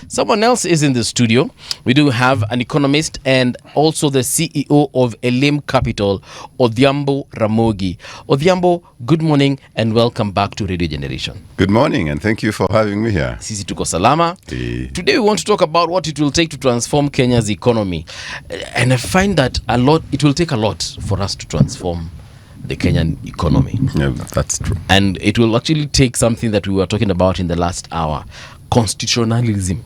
Someone else is in the studio. We do have an economist and also the CEO of Elim Capital, Odhiambo Ramogi. Odhiambo, good morning and welcome back to Radio Generation. Good morning and thank you for having me here. Sisi tuko salama. Today we want to talk about what it will take to transform Kenya's economy. And I find that it will take a lot for us to transform the Kenyan economy. Yeah, that's true. And it will actually take something that we were talking about in the last hour, constitutionalism,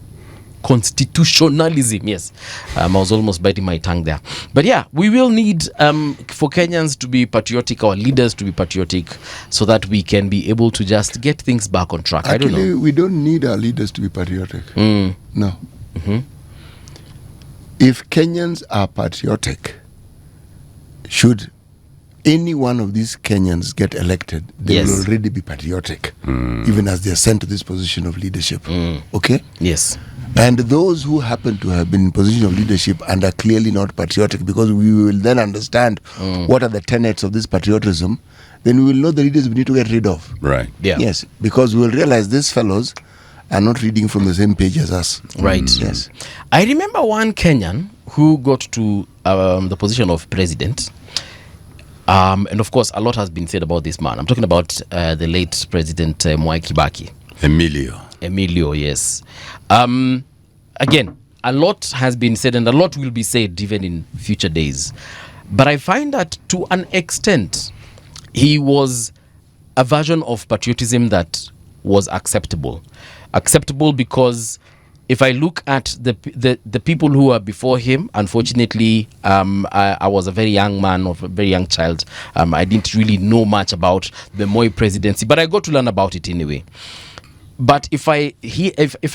yes. I was almost biting my tongue there. But yeah, we will need for Kenyans to be patriotic, our leaders to be patriotic, so that we can be able to just get things back on track. Actually, I don't know. We don't need our leaders to be patriotic. No. Mm-hmm. If Kenyans are patriotic, should any one of these Kenyans get elected, they will already be patriotic, even as they are sent to this position of leadership. Okay? Yes. And those who happen to have been in position of leadership and are clearly not patriotic, because we will then understand what are the tenets of this patriotism, then we will know the leaders we need to get rid of. Right. Yeah. Yes, because we will realize these fellows are not reading from the same page as us. Right. Yes. I remember one Kenyan who got to the position of president. And of course, a lot has been said about this man. I'm talking about the late President Mwai Kibaki. Emilio, yes. Again, a lot has been said and a lot will be said even in future days. But I find that to an extent, he was a version of patriotism that was acceptable. Acceptable because if I look at the people who were before him, unfortunately, I was a very young man or a very young child. I didn't really know much about the Moi presidency, but I got to learn about it anyway. But if I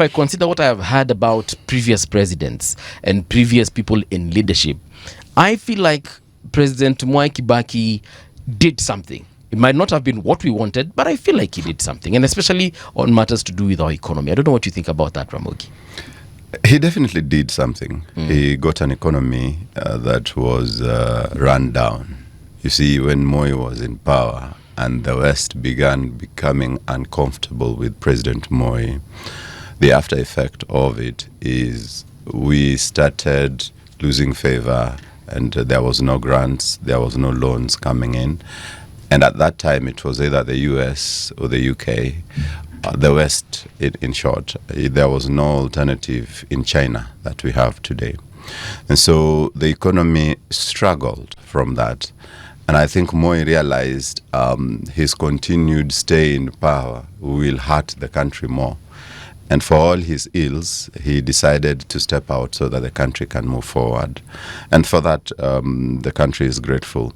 consider what I have heard about previous presidents and previous people in leadership, I feel like President Mwai Kibaki did something. It might not have been what we wanted, but I feel like he did something, and especially on matters to do with our economy. I don't know what you think about that, Ramogi. He definitely did something. He got an economy that was run down. You see, when Moi was in power and the West began becoming uncomfortable with President Moi, the after effect of it is we started losing favor, and there was no grants, there was no loans coming in. And at that time, it was either the US or the UK, the West, in short. There was no alternative in China that we have today. And so the economy struggled from that. And I think Moi realized his continued stay in power will hurt the country more. And for all his ills, he decided to step out so that the country can move forward. And for that, the country is grateful.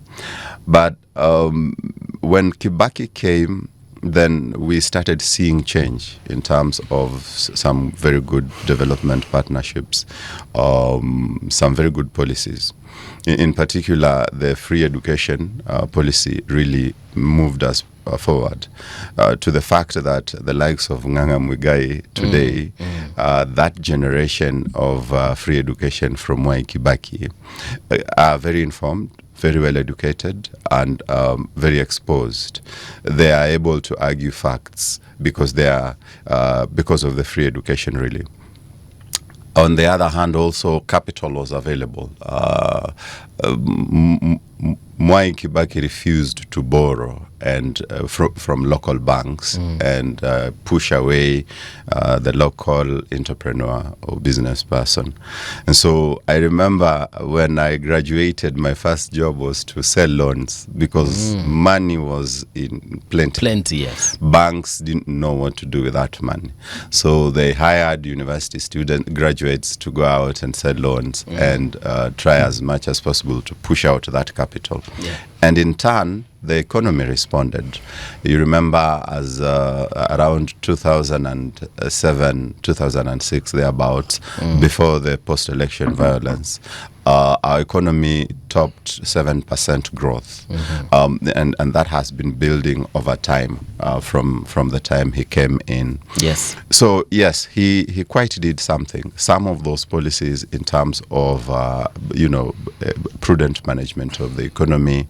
But when Kibaki came, then we started seeing change in terms of some very good development partnerships, some very good policies. In particular, the free education policy really moved us forward to the fact that the likes of Nganga Muigai today, that generation of free education from Mwai Kibaki are very informed, very well educated, and very exposed. They are able to argue facts because they are because of the free education, really. On the other hand, also capital was available. Mwai Kibaki refused to borrow and from local banks and push away the local entrepreneur or business person. And so I remember when I graduated, my first job was to sell loans because money was in plenty. Plenty, yes. Banks didn't know what to do with that money. So they hired university graduates to go out and sell loans and try as much as possible to push out that capital. Yeah. And in turn, the economy responded. You remember as around 2007, 2006, thereabouts, before the post-election violence, our economy topped 7% growth, and that has been building over time from the time he came in. Yes. So yes, he quite did something. Some of those policies in terms of prudent management of the economy,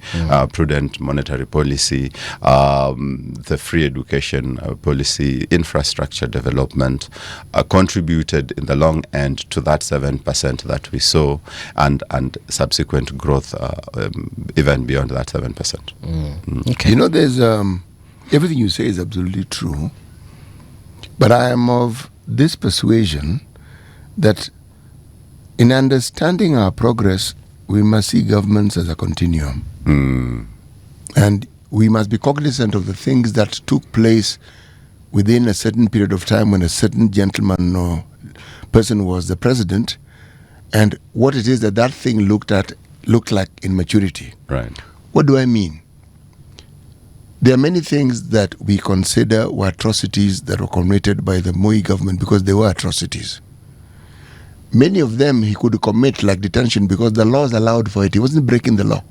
prudent monetary policy, the free education policy, infrastructure development, contributed in the long end to that 7% that we saw, and subsequent growth even beyond that 7%. Okay. You know, there's everything you say is absolutely true, but I am of this persuasion that in understanding our progress, we must see governments as a continuum. And we must be cognizant of the things that took place within a certain period of time when a certain gentleman or person was the president, and what it is that thing looked like in maturity. Right. What do I mean? There are many things that we consider were atrocities that were committed by the Moi government because they were atrocities. Many of them he could commit, like detention, because the laws allowed for it. He wasn't breaking the law.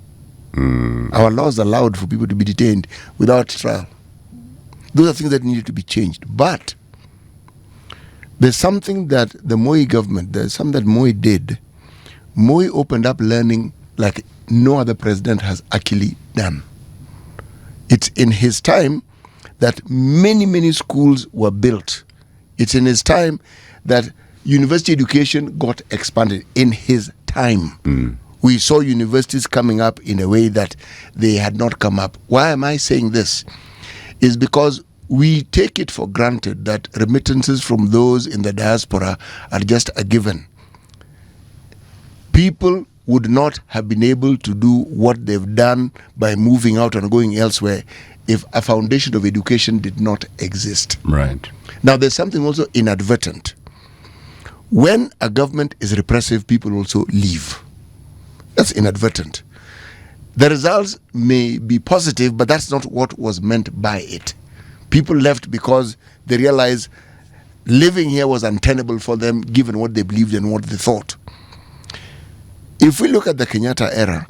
Our laws allowed for people to be detained without trial. Those are things that needed to be changed. But there's something that the Moi government, there's something that Moi did. Moi opened up learning like no other president has actually done. It's in his time that many, many schools were built. It's in his time that university education got expanded. In his time. We saw universities coming up in a way that they had not come up. Why am I saying this? Is because we take it for granted that remittances from those in the diaspora are just a given. People would not have been able to do what they've done by moving out and going elsewhere if a foundation of education did not exist. Right. Now, there's something also inadvertent. When a government is repressive, people also leave. That's inadvertent. The results may be positive, but that's not what was meant by it. People left because they realized living here was untenable for them, given what they believed and what they thought. If we look at the Kenyatta era,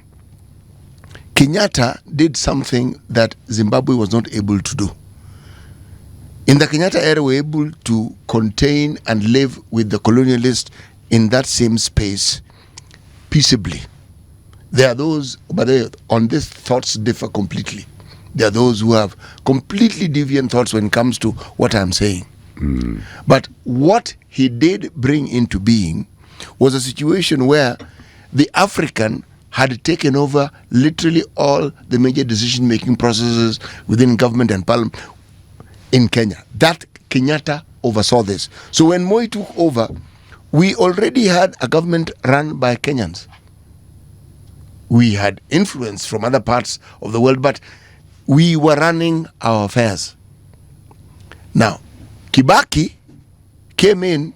Kenyatta did something that Zimbabwe was not able to do. In the Kenyatta era, we were able to contain and live with the colonialists in that same space peaceably. There are those, but on this, thoughts differ completely. There are those who have completely deviant thoughts when it comes to what I'm saying. But what he did bring into being was a situation where the African had taken over literally all the major decision-making processes within government and parliament in Kenya. That Kenyatta oversaw this. So when Moi took over, we already had a government run by Kenyans. We had influence from other parts of the world, but we were running our affairs. Now, Kibaki came in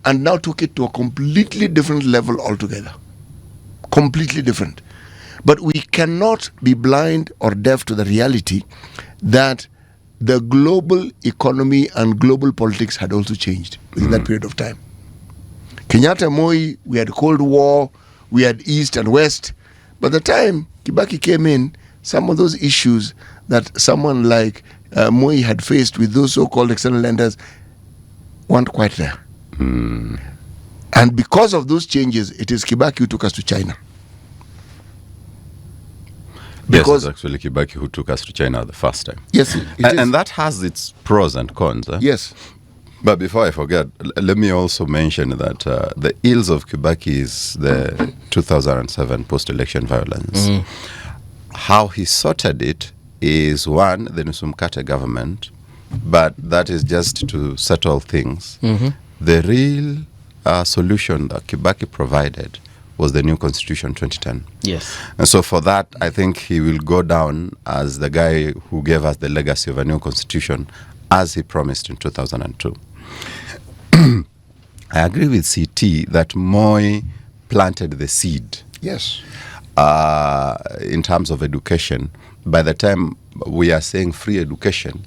and now took it to a completely different level altogether. Completely different. But we cannot be blind or deaf to the reality that the global economy and global politics had also changed within that period of time. Kenyatta, Moi, we had Cold War, we had East and West. By the time Kibaki came in, some of those issues that someone like Moi had faced with those so-called external lenders weren't quite there. And because of those changes, it is Kibaki who took us to China. Because yes, it's actually Kibaki who took us to China the first time. Yes, and that has its pros and cons. Yes. But before I forget, let me also mention that the ills of Kibaki is the 2007 post-election violence. How he sorted it is, one, the Nusumkate government, but that is just to settle things. The real solution that Kibaki provided was the new constitution 2010. Yes. And so for that, I think he will go down as the guy who gave us the legacy of a new constitution as he promised in 2002. I agree with CT that Moi planted the seed. Yes. In terms of education. By the time we are saying free education,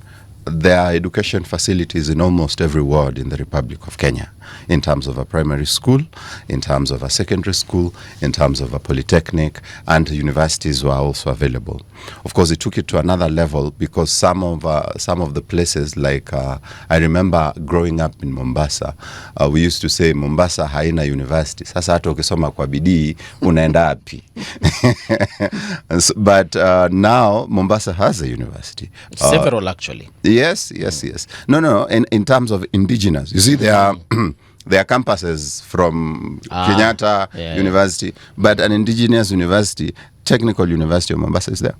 there are education facilities in almost every ward in the Republic of Kenya, in terms of a primary school, in terms of a secondary school, in terms of a polytechnic, and universities were also available. Of course, it took it to another level because some of the places, like I remember growing up in Mombasa, we used to say Mombasa haina university. Sasa hata ukisoma kwa bidii unaenda wapi? But now Mombasa has a university. Several, actually. Yes. No. In terms of indigenous, you see, there are there are campuses from Kenyatta University, but an indigenous university, Technical University of Mombasa, is there.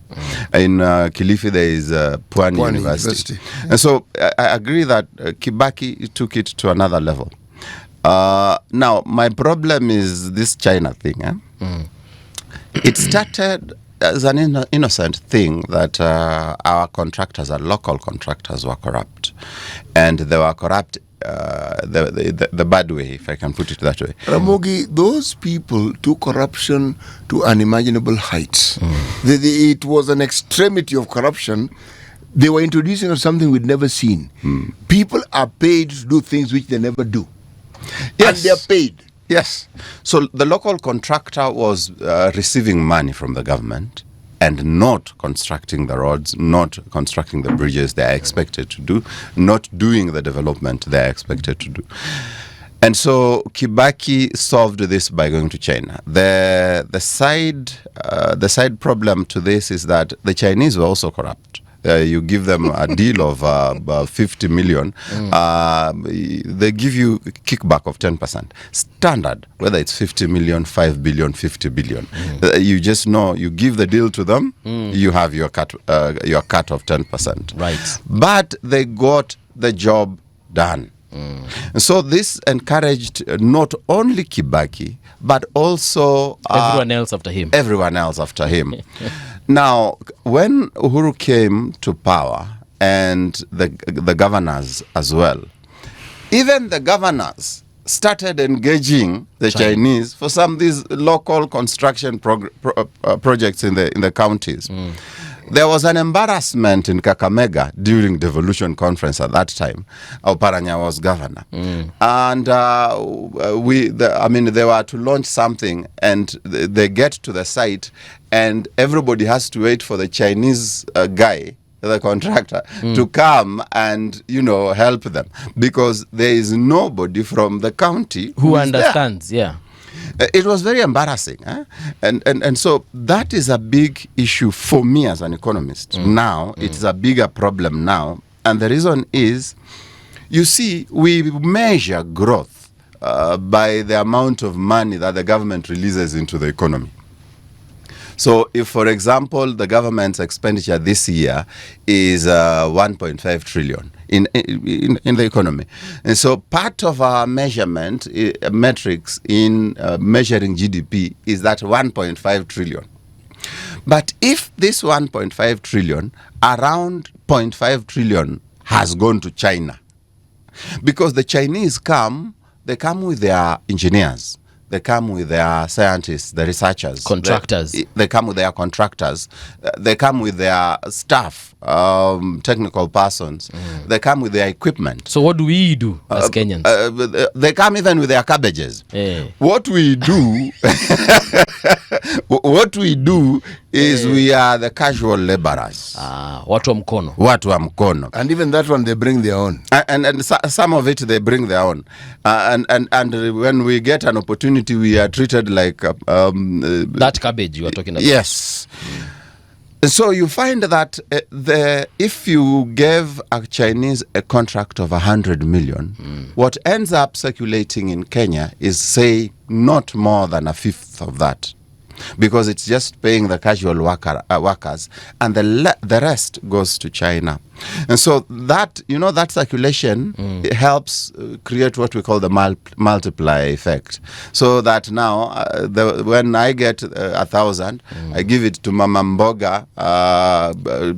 In Kilifi, there is Pwani University. And so I agree that Kibaki took it to another level. Now, my problem is this China thing. It started as an innocent thing that our contractors, our local contractors, were corrupt. And they were corrupt the bad way, if I can put it that way. Ramogi, those people took corruption to unimaginable heights. It was an extremity of corruption. They were introducing something we'd never seen. People are paid to do things which they never do. Yes. And they're paid. Yes. So the local contractor was receiving money from the government and not constructing the roads, not constructing the bridges they are expected to do, not doing the development they are expected to do. And so Kibaki solved this by going to China. The side problem to this is that the Chinese were also corrupt. You give them a deal of 50 million, they give you kickback of 10%. Standard, whether it's 50 million, 5 billion, 50 billion. You just know, you give the deal to them, you have your cut of 10%. Right. But they got the job done. So this encouraged not only Kibaki, but also everyone else after him. Now, when Uhuru came to power, and the governors as well, even the governors started engaging the Chinese for some of these local construction projects in the counties. There was an embarrassment in Kakamega during devolution conference at that time. Oparanya was governor. And they were to launch something, and they get to the site, and everybody has to wait for the Chinese guy, the contractor, to come and, help them, because there is nobody from the county who understands. There. It was very embarrassing. And so that is a big issue for me as an economist. Now, it's a bigger problem now. And the reason is, you see, we measure growth by the amount of money that the government releases into the economy. So if, for example, the government's expenditure this year is 1.5 trillion in the economy. And so part of our measurement metrics in measuring GDP is that 1.5 trillion. But if this 1.5 trillion, around 0.5 trillion has gone to China, because the Chinese they come with their engineers. They come with their scientists, the researchers. Contractors. They come with their contractors. They come with their staff, technical persons. They come with their equipment. So what do we do as Kenyans? They come even with their cabbages. What we do, is we are the casual laborers. Watu wa mkono. And even that one, they bring their own. And some of it, they bring their own. And when we get an opportunity, we are treated like that cabbage you are talking about. Yes. So you find that if you gave a Chinese a contract of 100 million, what ends up circulating in Kenya is, say, not more than a fifth of that, because it's just paying the casual workers, and the rest goes to China. And so that, that circulation it helps create what we call the multiplier effect. So that now, when I get 1,000, I give it to Mama Mboga.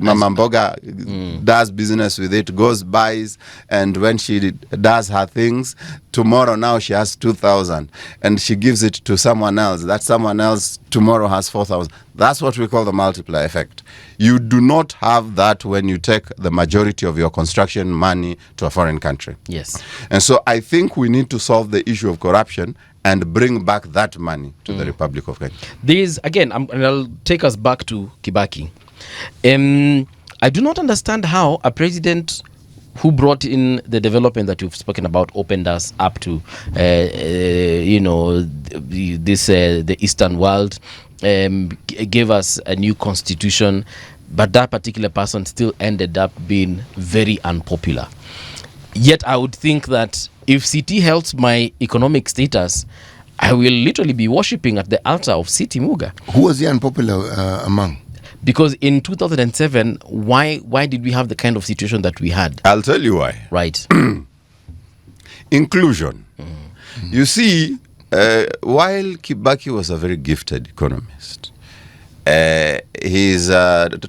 Mama Mboga does business with it, buys, and when she does her things, tomorrow now she has 2,000, and she gives it to someone else. That someone else tomorrow has 4,000. That's what we call the multiplier effect. You do not have that when you take the majority of your construction money to a foreign country. Yes. And so I think we need to solve the issue of corruption and bring back that money to the Republic of Kenya. These, again, and I'll take us back to Kibaki. I do not understand how a president who brought in the development that you've spoken about opened us up to, the Eastern world, gave us a new constitution, but that particular person still ended up being very unpopular. Yet I would think that if CT helps my economic status, I will literally be worshipping at the altar of CT Muga. Who was he unpopular among? Because in 2007, why did we have the kind of situation that we had? I'll tell you why. Right. Inclusion. You see, while Kibaki was a very gifted economist, his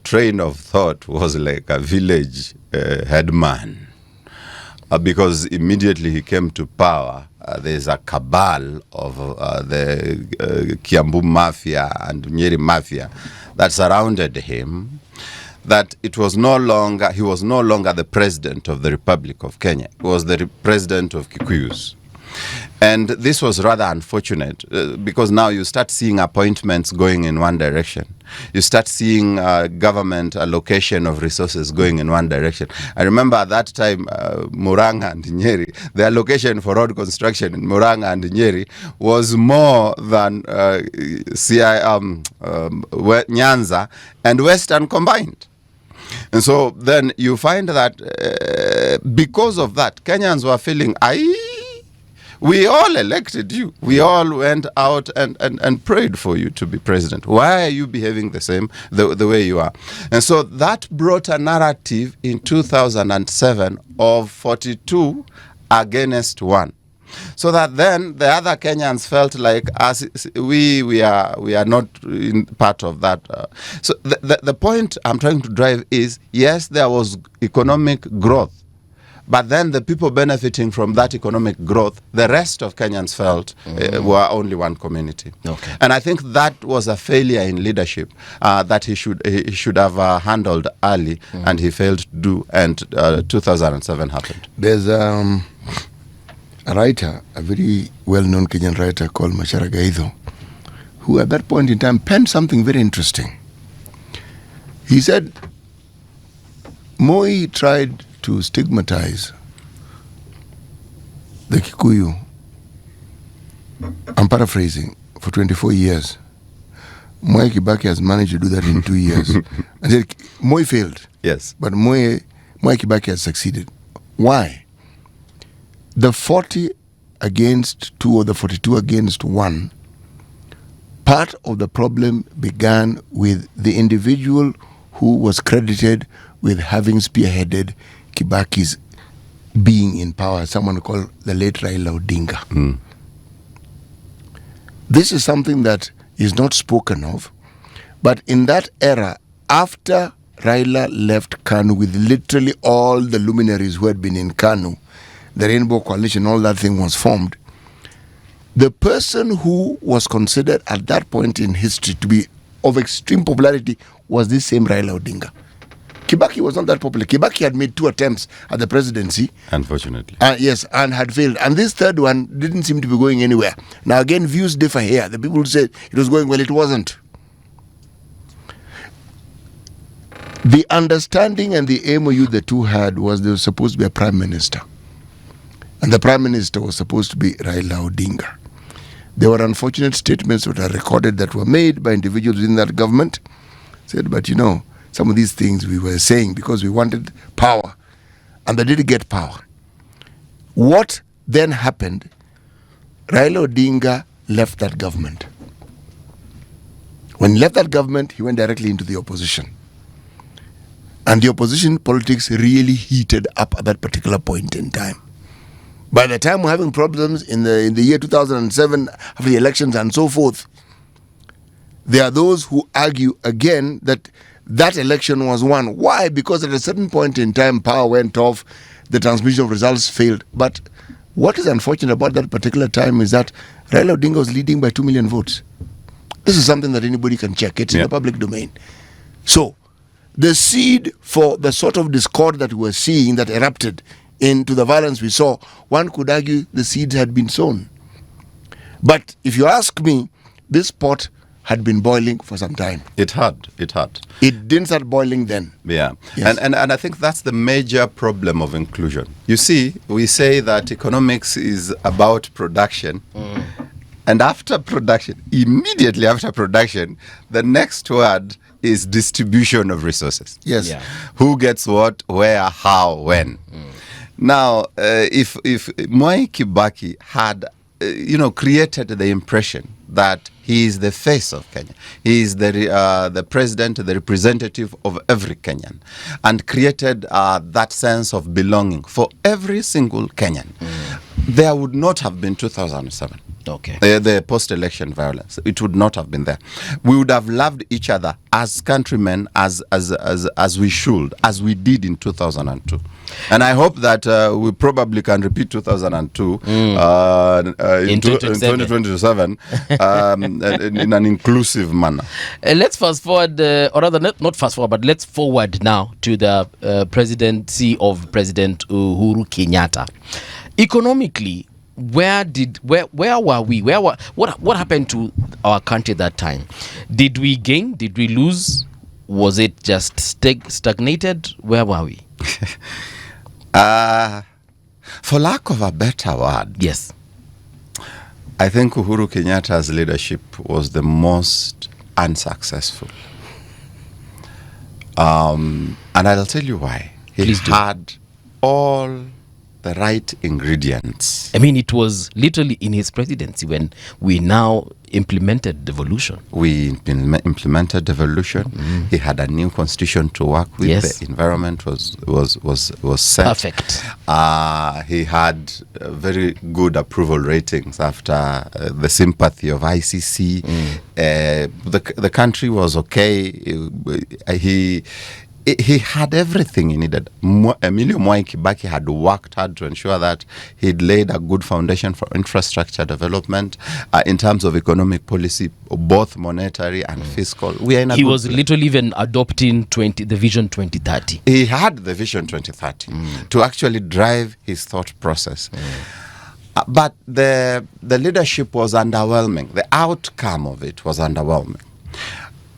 train of thought was like a village headman. Because immediately he came to power, there's a cabal of the Kiambu Mafia and Nyeri Mafia that surrounded him, that he was no longer the president of the Republic of Kenya. He was the president of Kikuyus. And this was rather unfortunate because now you start seeing appointments going in one direction. You start seeing government allocation of resources going in one direction. I remember at that time, Murang'a and Nyeri, the allocation for road construction in Murang'a and Nyeri was more than Nyanza and Western combined. And so then you find that because of that, Kenyans were feeling, we all elected you. We all went out and prayed for you to be president. Why are you behaving the way you are? And so that brought a narrative in 2007 of 42 against 1. So that then the other Kenyans felt like we are not in part of that. So the point I'm trying to drive is, yes, there was economic growth. But then the people benefiting from that economic growth, the rest of Kenyans felt were only one community. Okay. And I think that was a failure in leadership that he should have handled early, and he failed to do, and 2007 happened. There's a writer, a very well-known Kenyan writer called Machara Gaitho, who at that point in time penned something very interesting. He said, Moi tried to stigmatize the Kikuyu, I'm paraphrasing, for 24 years. Mwai Kibaki has managed to do that in 2 years. And said, Moi failed. Yes. But Mwai Kibaki has succeeded. Why? The 40 against 2 or the 42 against 1, part of the problem began with the individual who was credited with having spearheaded Kibaki's being in power, someone called the late Raila Odinga. This is something that is not spoken of, but in that era, after Raila left KANU with literally all the luminaries who had been in KANU, the Rainbow Coalition, all that thing was formed, the person who was considered at that point in history to be of extreme popularity was this same Raila Odinga. Kibaki was not that popular. Kibaki had made 2 attempts at the presidency. Unfortunately. Yes, and had failed. And this third one didn't seem to be going anywhere. Now again, views differ here. The people who said it was going well, it wasn't. The understanding and the MOU the two had was there was supposed to be a prime minister. And the prime minister was supposed to be Raila Odinga. There were unfortunate statements that are recorded that were made by individuals in that government. Said, but you know, some of these things we were saying because we wanted power, and they didn't get power. What then happened? Raila Odinga left that government. When he left that government, he went directly into the opposition. And the opposition politics really heated up at that particular point in time. By the time we're having problems in the year 2007, after the elections and so forth, there are those who argue again that election was won. Why? Because at a certain point in time, power went off, the transmission of results failed. But what is unfortunate about that particular time is that Raila Odinga was leading by 2 million votes. This is something that anybody can check. It's in the public domain. So, the seed for the sort of discord that we were seeing that erupted into the violence we saw, one could argue the seeds had been sown. But if you ask me, this pot had been boiling for some time. It had. It didn't start boiling then. Yeah. Yes. And I think that's the major problem of inclusion. You see, we say that economics is about production. And after production, immediately after production, the next word is distribution of resources. Yes. Yeah. Who gets what, where, how, when. Now, if Mwai Kibaki had, created the impression that he is the face of Kenya, he is the president, the representative of every Kenyan, and created that sense of belonging for every single Kenyan, there would not have been 2007. Okay. The post-election violence, it would not have been there. We would have loved each other as countrymen, as we should, as we did in 2002. And I hope that we probably can repeat 2002 in 2027 in an inclusive manner. Let's fast forward, or rather not fast forward, but let's forward now to the presidency of President Uhuru Kenyatta. Economically, where were we? What happened to our country at that time? Did we gain? Did we lose? Was it just stagnated? Where were we? For lack of a better word, Yes. I think Uhuru Kenyatta's leadership was the most unsuccessful. And I'll tell you why. He Please do. had all the right ingredients. I mean, it was literally in his presidency when we now implemented devolution. We implemented devolution. He had a new constitution to work with. Yes. The environment was set. Perfect. He had very good approval ratings after the sympathy of ICC. The country was okay. He had everything he needed. Emilio Mwai Kibaki had worked hard to ensure that he'd laid a good foundation for infrastructure development in terms of economic policy, both monetary and fiscal. We are in a He good was place. literally even adopting the Vision 2030. He had the Vision 2030 to actually drive his thought process. But the leadership was underwhelming. The outcome of it was underwhelming.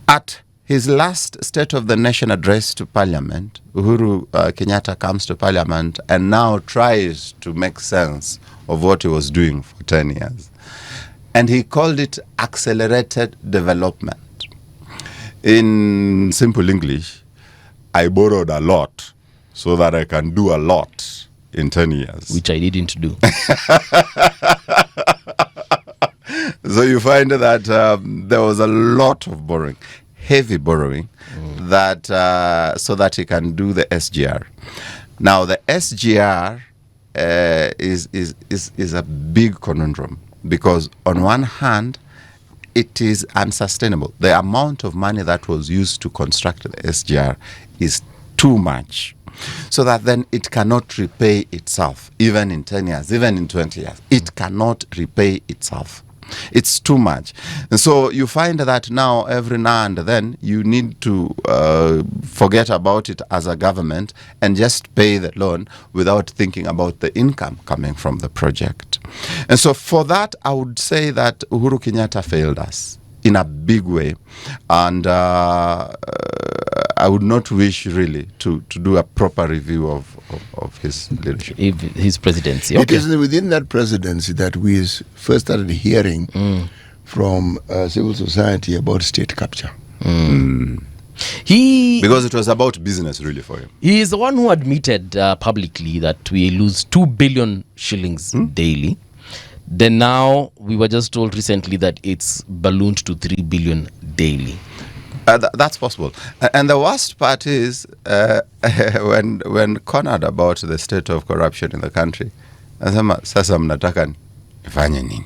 At his last State of the Nation address to Parliament, Uhuru Kenyatta comes to Parliament and now tries to make sense of what he was doing for 10 years. And he called it accelerated development. In simple English, I borrowed a lot so that I can do a lot in 10 years. Which I didn't do. So you find that there was a lot of borrowing, heavy borrowing, that so that he can do the SGR. Now the SGR is a big conundrum because on one hand it is unsustainable. The amount of money that was used to construct the SGR is too much, so that then it cannot repay itself, even in 10 years, even in 20 years. It cannot repay itself. It's too much. And so you find that now every now and then you need to forget about it as a government and just pay the loan without thinking about the income coming from the project. And so for that, I would say that Uhuru Kenyatta failed us in a big way. And I would not wish really to do a proper review of his leadership. His presidency. It Okay. is within that presidency that we first started hearing from civil society about state capture. He Because it was about business really for him. He is the one who admitted publicly that we lose 2 billion shillings daily. Then now we were just told recently that it's ballooned to 3 billion daily. That's possible. And the worst part is when cornered about the state of corruption in the country, anasema sasa mnataka nifanye nini?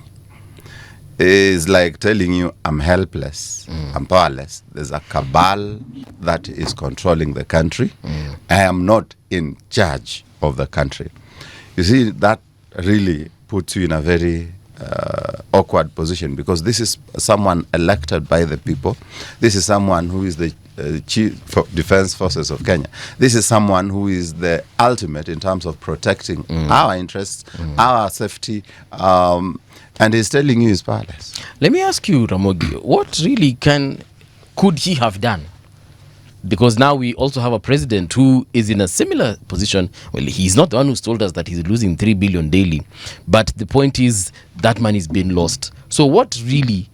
Is like telling you I'm helpless, I'm powerless. There's a cabal that is controlling the country. I am not in charge of the country. You see, that really puts you in a very awkward position, because this is someone elected by the people. This is someone who is the Chief of Defense Forces of Kenya. This is someone who is the ultimate in terms of protecting our interests, our safety, and he's telling you he's powerless. Let me ask you, Ramogi, what really could he have done? Because now we also have a president who is in a similar position. Well, he's not the one who's told us that he's losing 3 billion daily, but the point is that money is being lost. So what really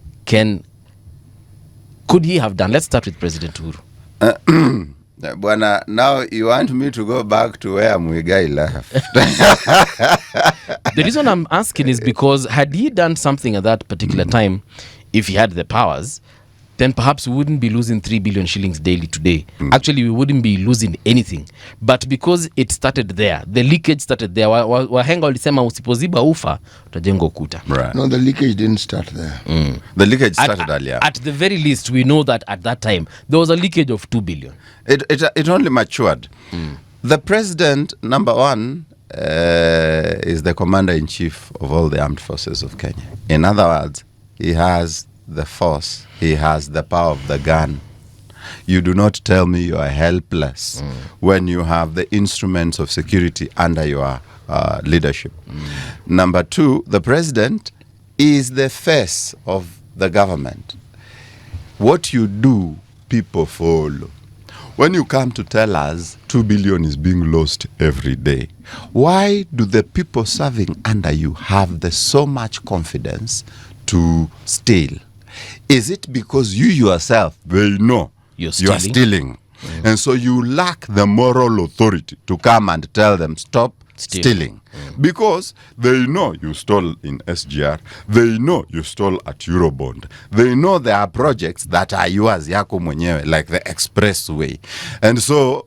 could he have done? Let's start with President Uhuru. Bwana, now you want me to go back to where Muigai left. The reason I'm asking is because had he done something at that particular time, if he had the powers, then perhaps we wouldn't be losing 3 billion shillings daily today. Actually, we wouldn't be losing anything. But because it started there, the leakage started there. Wahenga walisema usipoziba ufa utajenga ukuta. Right. No, the leakage didn't start there. The leakage started earlier. At the very least, we know that at that time, there was a leakage of 2 billion. It only matured. The president, number one, is the commander-in-chief of all the armed forces of Kenya. In other words, he has the force. He has the power of the gun. You do not tell me you are helpless when you have the instruments of security under your leadership. Number two, the president is the face of the government. What you do, people follow. When you come to tell us 2 billion is being lost every day, why do the people serving under you have so much confidence to steal? Is it because you yourself, they know you are stealing? And so you lack the moral authority to come and tell them, stop stealing. Because they know you stole in SGR. They know you stole at Eurobond. They know there are projects that are yours, yako mwenyewe, like the expressway. And so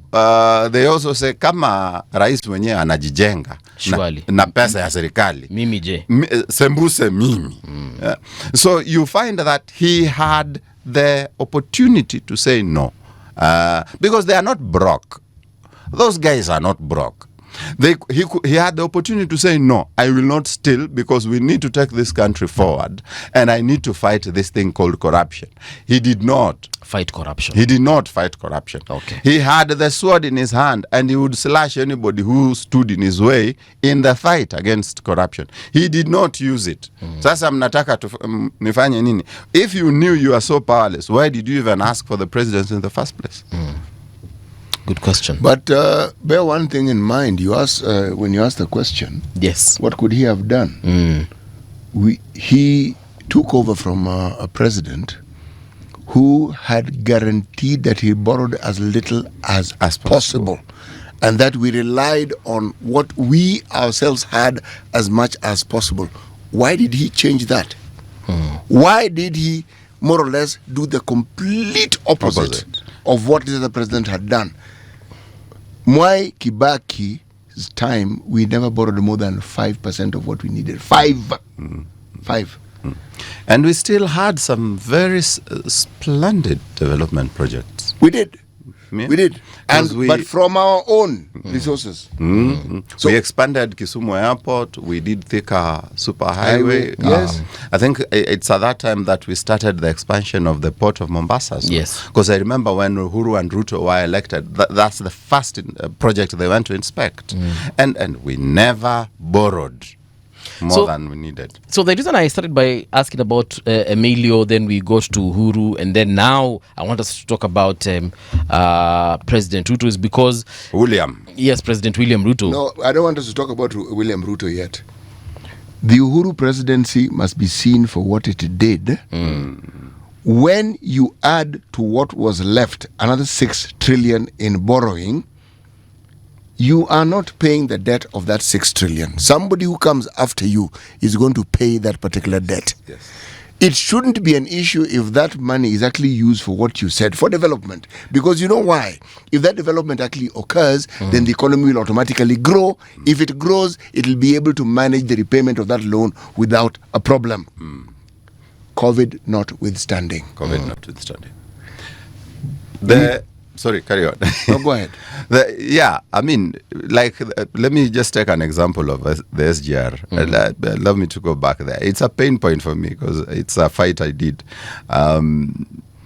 they also say, kama rais mwenyewe anajijenga na pesa ya serikali, mimi je. Sembuse mimi. So you find that he had the opportunity to say no. Because they are not broke. Those guys are not broke. He had the opportunity to say, no, I will not steal because we need to take this country forward and I need to fight this thing called corruption. He did not fight corruption. He did not fight corruption. Okay. He had the sword in his hand and he would slash anybody who stood in his way in the fight against corruption. He did not use it. Sasa mnataka nifanye nini? If you knew you are so powerless, why did you even ask for the presidency in the first place? Good question. But bear one thing in mind. You ask when you ask the question. Yes. What could he have done? He took over from a president who had guaranteed that he borrowed as little as possible, and that we relied on what we ourselves had as much as possible. Why did he change that? Why did he more or less do the complete opposite of what the other president had done? Mwai Kibaki's time, we never borrowed more than 5% of what we needed. 5. And we still had some very splendid development projects. We did. Yeah. We did. But from our own resources. So we expanded Kisumu Airport. We did Thika Superhighway. Yes. I think it's at that time that we started the expansion of the port of Mombasa. So, yes. Because I remember when Uhuru and Ruto were elected, that's the first project they went to inspect. And we never borrowed more than we needed. So the reason I started by asking about Emilio, then we got to Uhuru, and then now I want us to talk about President Ruto is because... Yes, President William Ruto. No, I don't want us to talk about William Ruto yet. The Uhuru presidency must be seen for what it did. When you add to what was left another 6 trillion in borrowing, you are not paying the debt of that 6 trillion. Somebody who comes after you is going to pay that particular debt. Yes. It shouldn't be an issue if that money is actually used for what you said, for development. Because you know why? If that development actually occurs, then the economy will automatically grow. If it grows, it will be able to manage the repayment of that loan without a problem. COVID notwithstanding. Sorry, carry on. No, go ahead. I mean, let me just take an example of the SGR. Allow me to go back there. It's a pain point for me because it's a fight I did.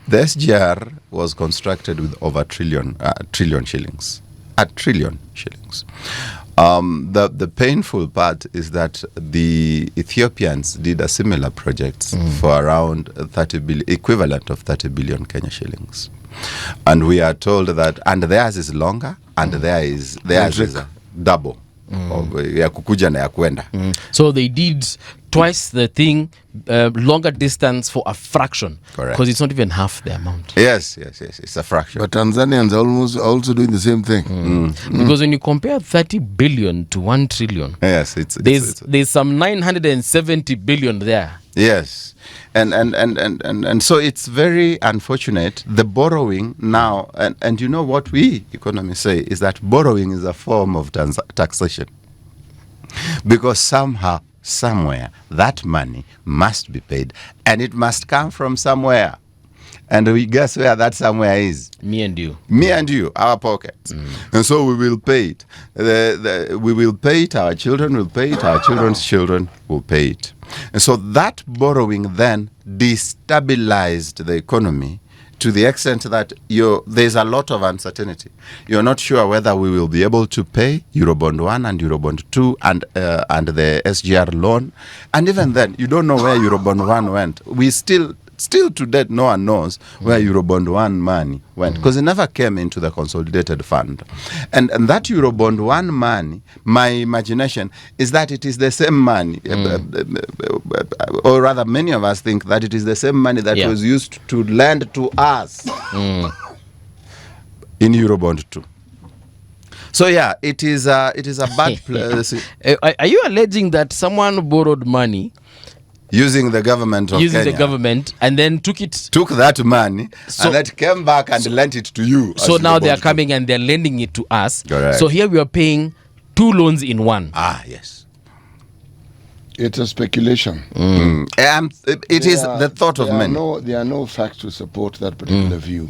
The SGR was constructed with over trillion shillings. A trillion shillings. The painful part is that the Ethiopians did a similar project for around 30 billion, equivalent of 30 billion Kenya shillings. And we are told that, and theirs is longer, and theirs is double. Ya kukuja na ya kwenda. So they did twice the thing, longer distance for a fraction. Correct. Because it's not even half the amount. Yes, it's a fraction. But Tanzanians are also doing the same thing. Because when you compare 30 billion to 1 trillion, Yes, there's some 970 billion there. Yes, and so it's very unfortunate. The borrowing now, and you know what we economists say is that borrowing is a form of taxation, because somehow, somewhere, that money must be paid, and it must come from somewhere. And we guess where that somewhere is? Me and you, our pockets. And so we will pay it. We will pay it, our children will pay it, our children's children will pay it. And so that borrowing then destabilized the economy to the extent that there's a lot of uncertainty. You're not sure whether we will be able to pay Eurobond 1 and Eurobond 2 and the SGR loan. And even then, you don't know where Eurobond 1 went. We still to date, no one knows where Eurobond 1 money went, because it never came into the consolidated fund. And that Eurobond 1 money, my imagination is that it is the same money, or rather many of us think that it is the same money that was used to lend to us in Eurobond 2. So yeah, it is a bad place. Are you alleging that someone borrowed money using the government of Kenya, and then took that money, and that came back and lent it to you? So now they are coming and they're lending it to us. Correct. So here we are paying 2 loans in one. Yes. It's a speculation. It is the thought of many. There are no facts to support that particular view.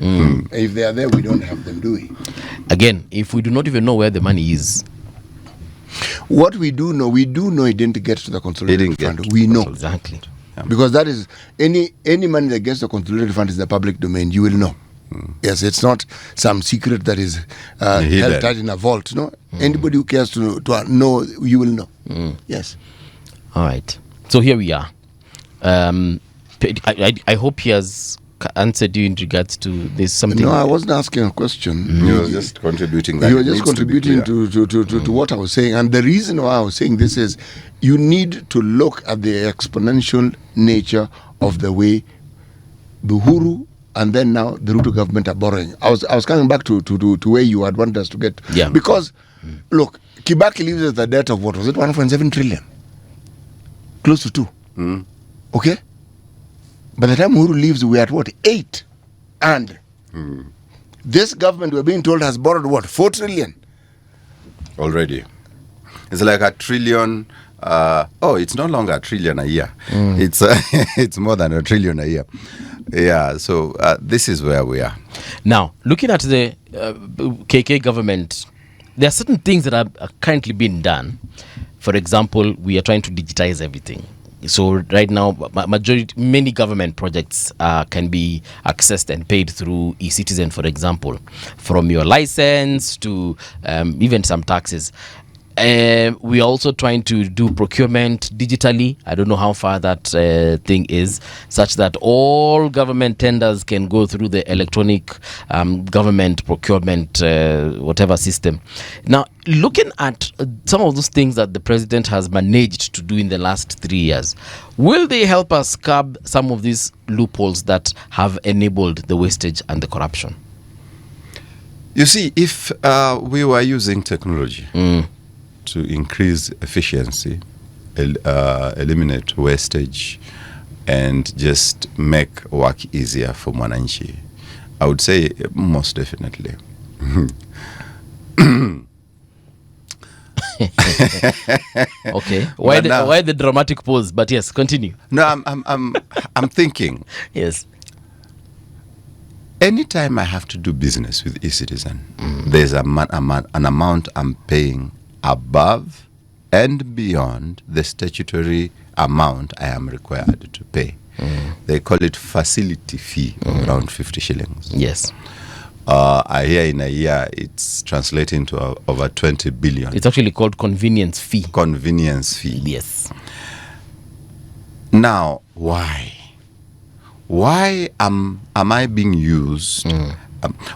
If they are there, we don't have them, do we? Again, if we do not even know where the money is. What we do know it didn't get to the consolidated fund. We know. Exactly. Yeah. Because that is, any money that gets to the consolidated fund is the public domain. You will know. Yes, it's not some secret that is held tight in a vault. No, anybody who cares to know, you will know. Yes. All right. So here we are. I hope he has answered you in regards to this something. No, I wasn't asking a question. You were just contributing. You were just contributing to what I was saying. And the reason why I was saying this is you need to look at the exponential nature of the way the Uhuru and then now the Ruto government are borrowing. I was coming back to where you had wanted us to get. Yeah. Because, look, Kibaki leaves with a debt of what was it, 1.7 trillion? Close to 2. Okay? By the time Uhuru leaves, we're at what? 8. And this government, we're being told, has borrowed what? 4 trillion? Already. It's like a trillion. It's no longer a trillion a year. It's more than a trillion a year. Yeah, so this is where we are. Now, looking at the KK government, there are certain things that are currently being done. For example, we are trying to digitize everything. So right now, many government projects can be accessed and paid through e-Citizen, for example, from your license to even some taxes. We are also trying to do procurement digitally. I don't know how far that thing is, such that all government tenders can go through the electronic government procurement whatever system. Now, looking at some of those things that the president has managed to do in the last 3 years, will they help us curb some of these loopholes that have enabled the wastage and the corruption? You see, if we were using technology to increase efficiency, eliminate wastage, and just make work easier for Mwananchi, I would say most definitely. Okay. Why the dramatic pause? But yes, continue. No, I'm thinking. Yes. Anytime I have to do business with e-Citizen, there's an amount I'm paying above and beyond the statutory amount I am required to pay. They call it facility fee of around 50 shillings. Yes. I hear in a year it's translating to over 20 billion. It's actually called convenience fee. Convenience fee. Yes. Now, why? Why am I being used?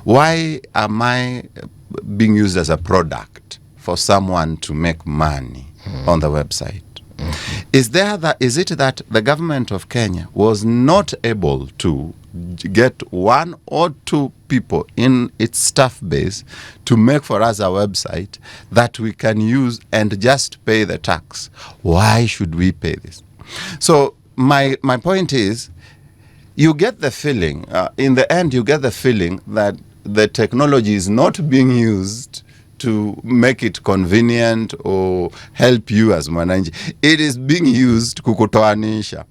Why am I being used as a product for someone to make money on the website? Is it that the government of Kenya was not able to get one or two people in its staff base to make for us a website that we can use and just pay the tax? Why should we pay this? So my point is, you get the feeling, in the end, you get the feeling that the technology is not being used to make it convenient or help you as mwananchi. It is being used kukutoanisha,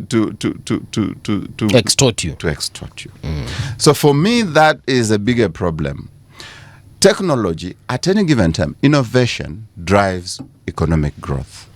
to Extort you. To extort you. So for me, that is a bigger problem. Technology, at any given time, innovation drives economic growth.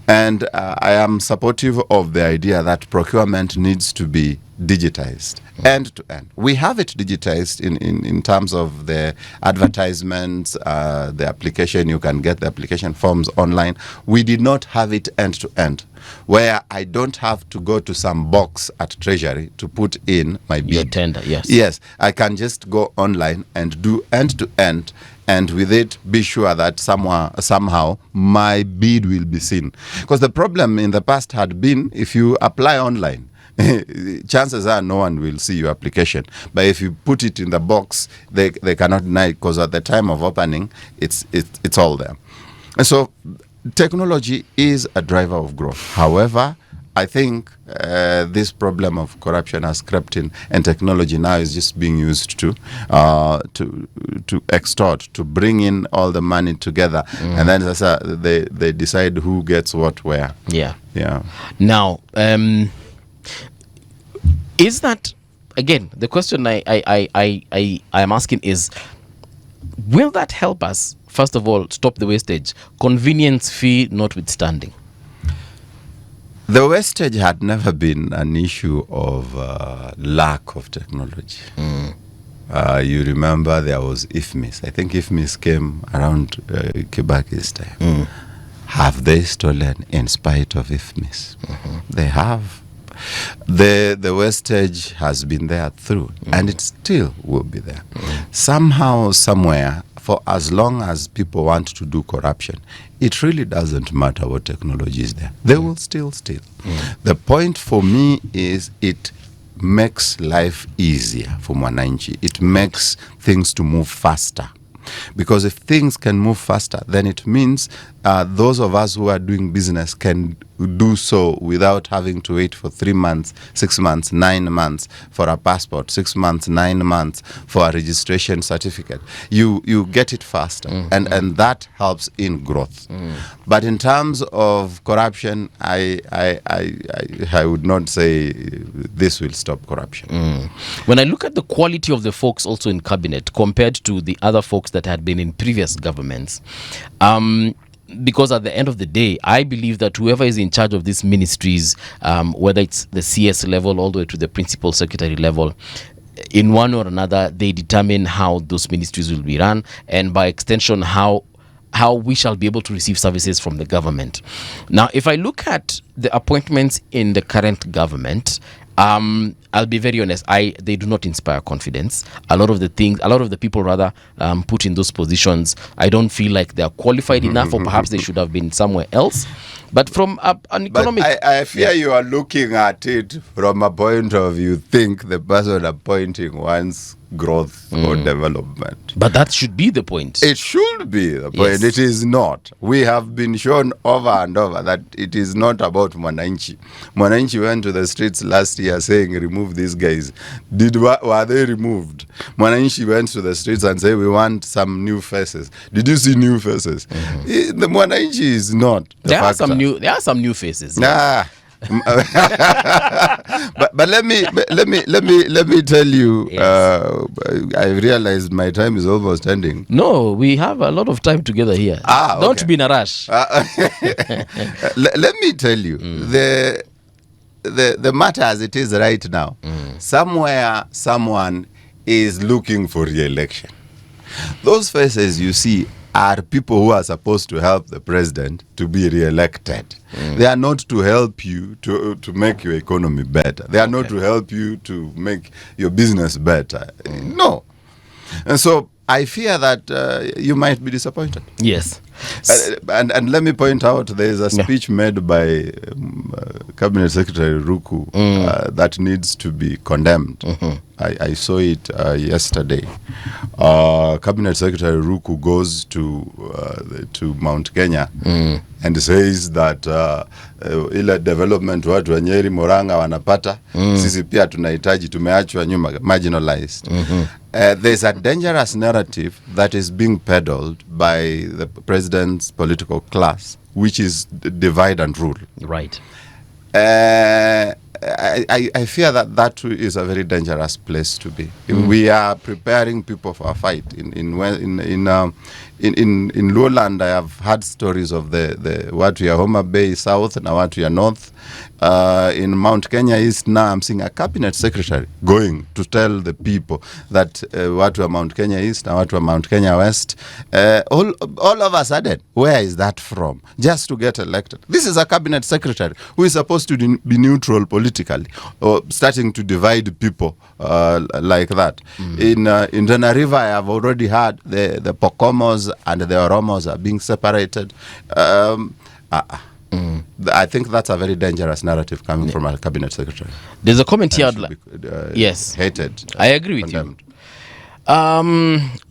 And I am supportive of the idea that procurement needs to be digitized end to end. We have it digitized in terms of the advertisements, the application. You can get the application forms online. We did not have it end to end, where I don't have to go to some box at Treasury to put in my bid. Your tender, yes. Yes, I can just go online and do end to end, and with it be sure that somehow my bid will be seen. Because the problem in the past had been, if you apply online, chances are no one will see your application. But if you put it in the box, they cannot deny it, because at the time of opening, it's all there. And so technology is a driver of growth. However, I think this problem of corruption has crept in, and technology now is just being used to extort, to bring in all the money together, and then they decide who gets what where. Yeah. Yeah. Now, is that, again, the question I am asking is, will that help us, first of all, stop the wastage, convenience fee notwithstanding? The wastage had never been an issue of lack of technology. You remember there was IFMIS. I think IFMIS came around Kibaki's time. Have they stolen in spite of IFMIS? They have. The wastage has been there through, and it still will be there. Somehow, somewhere, for as long as people want to do corruption, it really doesn't matter what technology is there. They will still steal. The point for me is it makes life easier for mwananchi. It makes things to move faster. Because if things can move faster, then it means those of us who are doing business can do so without having to wait for 3 months, 6 months, 9 months for a passport, 6 months, 9 months for a registration certificate. You get it faster, and that helps in growth. But in terms of corruption, I would not say this will stop corruption. When I look at the quality of the folks also in cabinet compared to the other folks that had been in previous governments, because at the end of the day, I believe that whoever is in charge of these ministries, whether it's the CS level all the way to the principal secretary level, in one or another, they determine how those ministries will be run, and by extension, how we shall be able to receive services from the government. Now, if I look at the appointments in the current government, I'll be very honest, they do not inspire confidence. A lot of the people put in those positions, I don't feel like they are qualified enough, or perhaps they should have been somewhere else. But from an economic... But I fear you are looking at it from a point of view, think the person appointing wants growth or development. But that should be the point. It should be the point. Yes. It is not. We have been shown over and over that it is not about Mwananchi. Mwananchi went to the streets last year saying, remove these guys. Were they removed? Mwananchi went to the streets and said, we want some new faces. Did you see new faces? The Mwananchi is not the There are factor. some new faces. Nah. but let me tell you, Yes. I realized my time is almost ending. No, we have a lot of time together here. Okay. Don't be in a rush. Let me tell you, the matter as it is right now, somewhere someone is looking for re-election. Those faces you see are people who are supposed to help the president to be re-elected. They are not to help you to make your economy better. They are not to help you to make your business better. No. And so I fear that you might be disappointed. Yes. And let me point out, there is a speech made by Cabinet Secretary Ruku that needs to be condemned. I saw it yesterday. Cabinet Secretary Ruku goes to Mount Kenya and says that ile development watu wa Nyeri Murang'a wanapata, sisi pia tunahitaji, tumeachwa nyuma, marginalized. There's a dangerous narrative that is being peddled by the president's political class, which is divide and rule. Right. I fear that is a very dangerous place to be. We are preparing people for a fight. In Lowland, I have had stories of the watu ya Homa Bay South na watu ya North. In Mount Kenya East now, I'm seeing a cabinet secretary going to tell the people that watu wa Mount Kenya East na watu wa Mount Kenya West, all of a sudden, where is that from? Just to get elected. This is a cabinet secretary who is supposed to be neutral politically, or starting to divide people like that. In Tana River, I have already heard the Pokomos and the Oromos are being separated. I think that's a very dangerous narrative coming from a cabinet secretary. There's a comment here. Yes. Hated. I agree with you.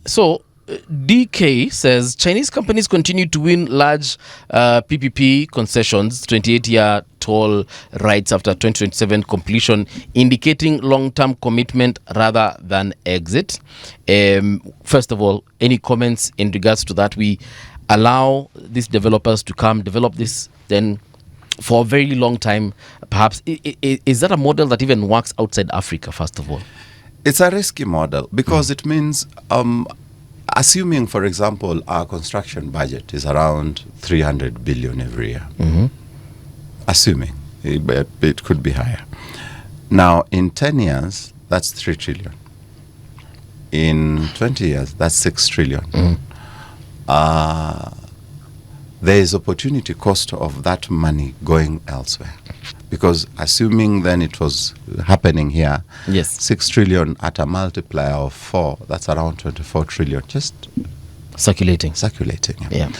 So, DK says Chinese companies continue to win large PPP concessions, 28-year toll rights after 2027 completion, indicating long-term commitment rather than exit. First of all, any comments in regards to that? We allow these developers to come develop this then for a very long time, perhaps. Is that a model that even works outside Africa, first of all? It's a risky model because it means, assuming, for example, our construction budget is around 300 billion every year, assuming, it could be higher. Now, in 10 years, that's 3 trillion. In 20 years, that's 6 trillion. There is opportunity cost of that money going elsewhere. Because assuming then it was happening here, 6 trillion at a multiplier of 4, that's around 24 trillion, just circulating. Yeah.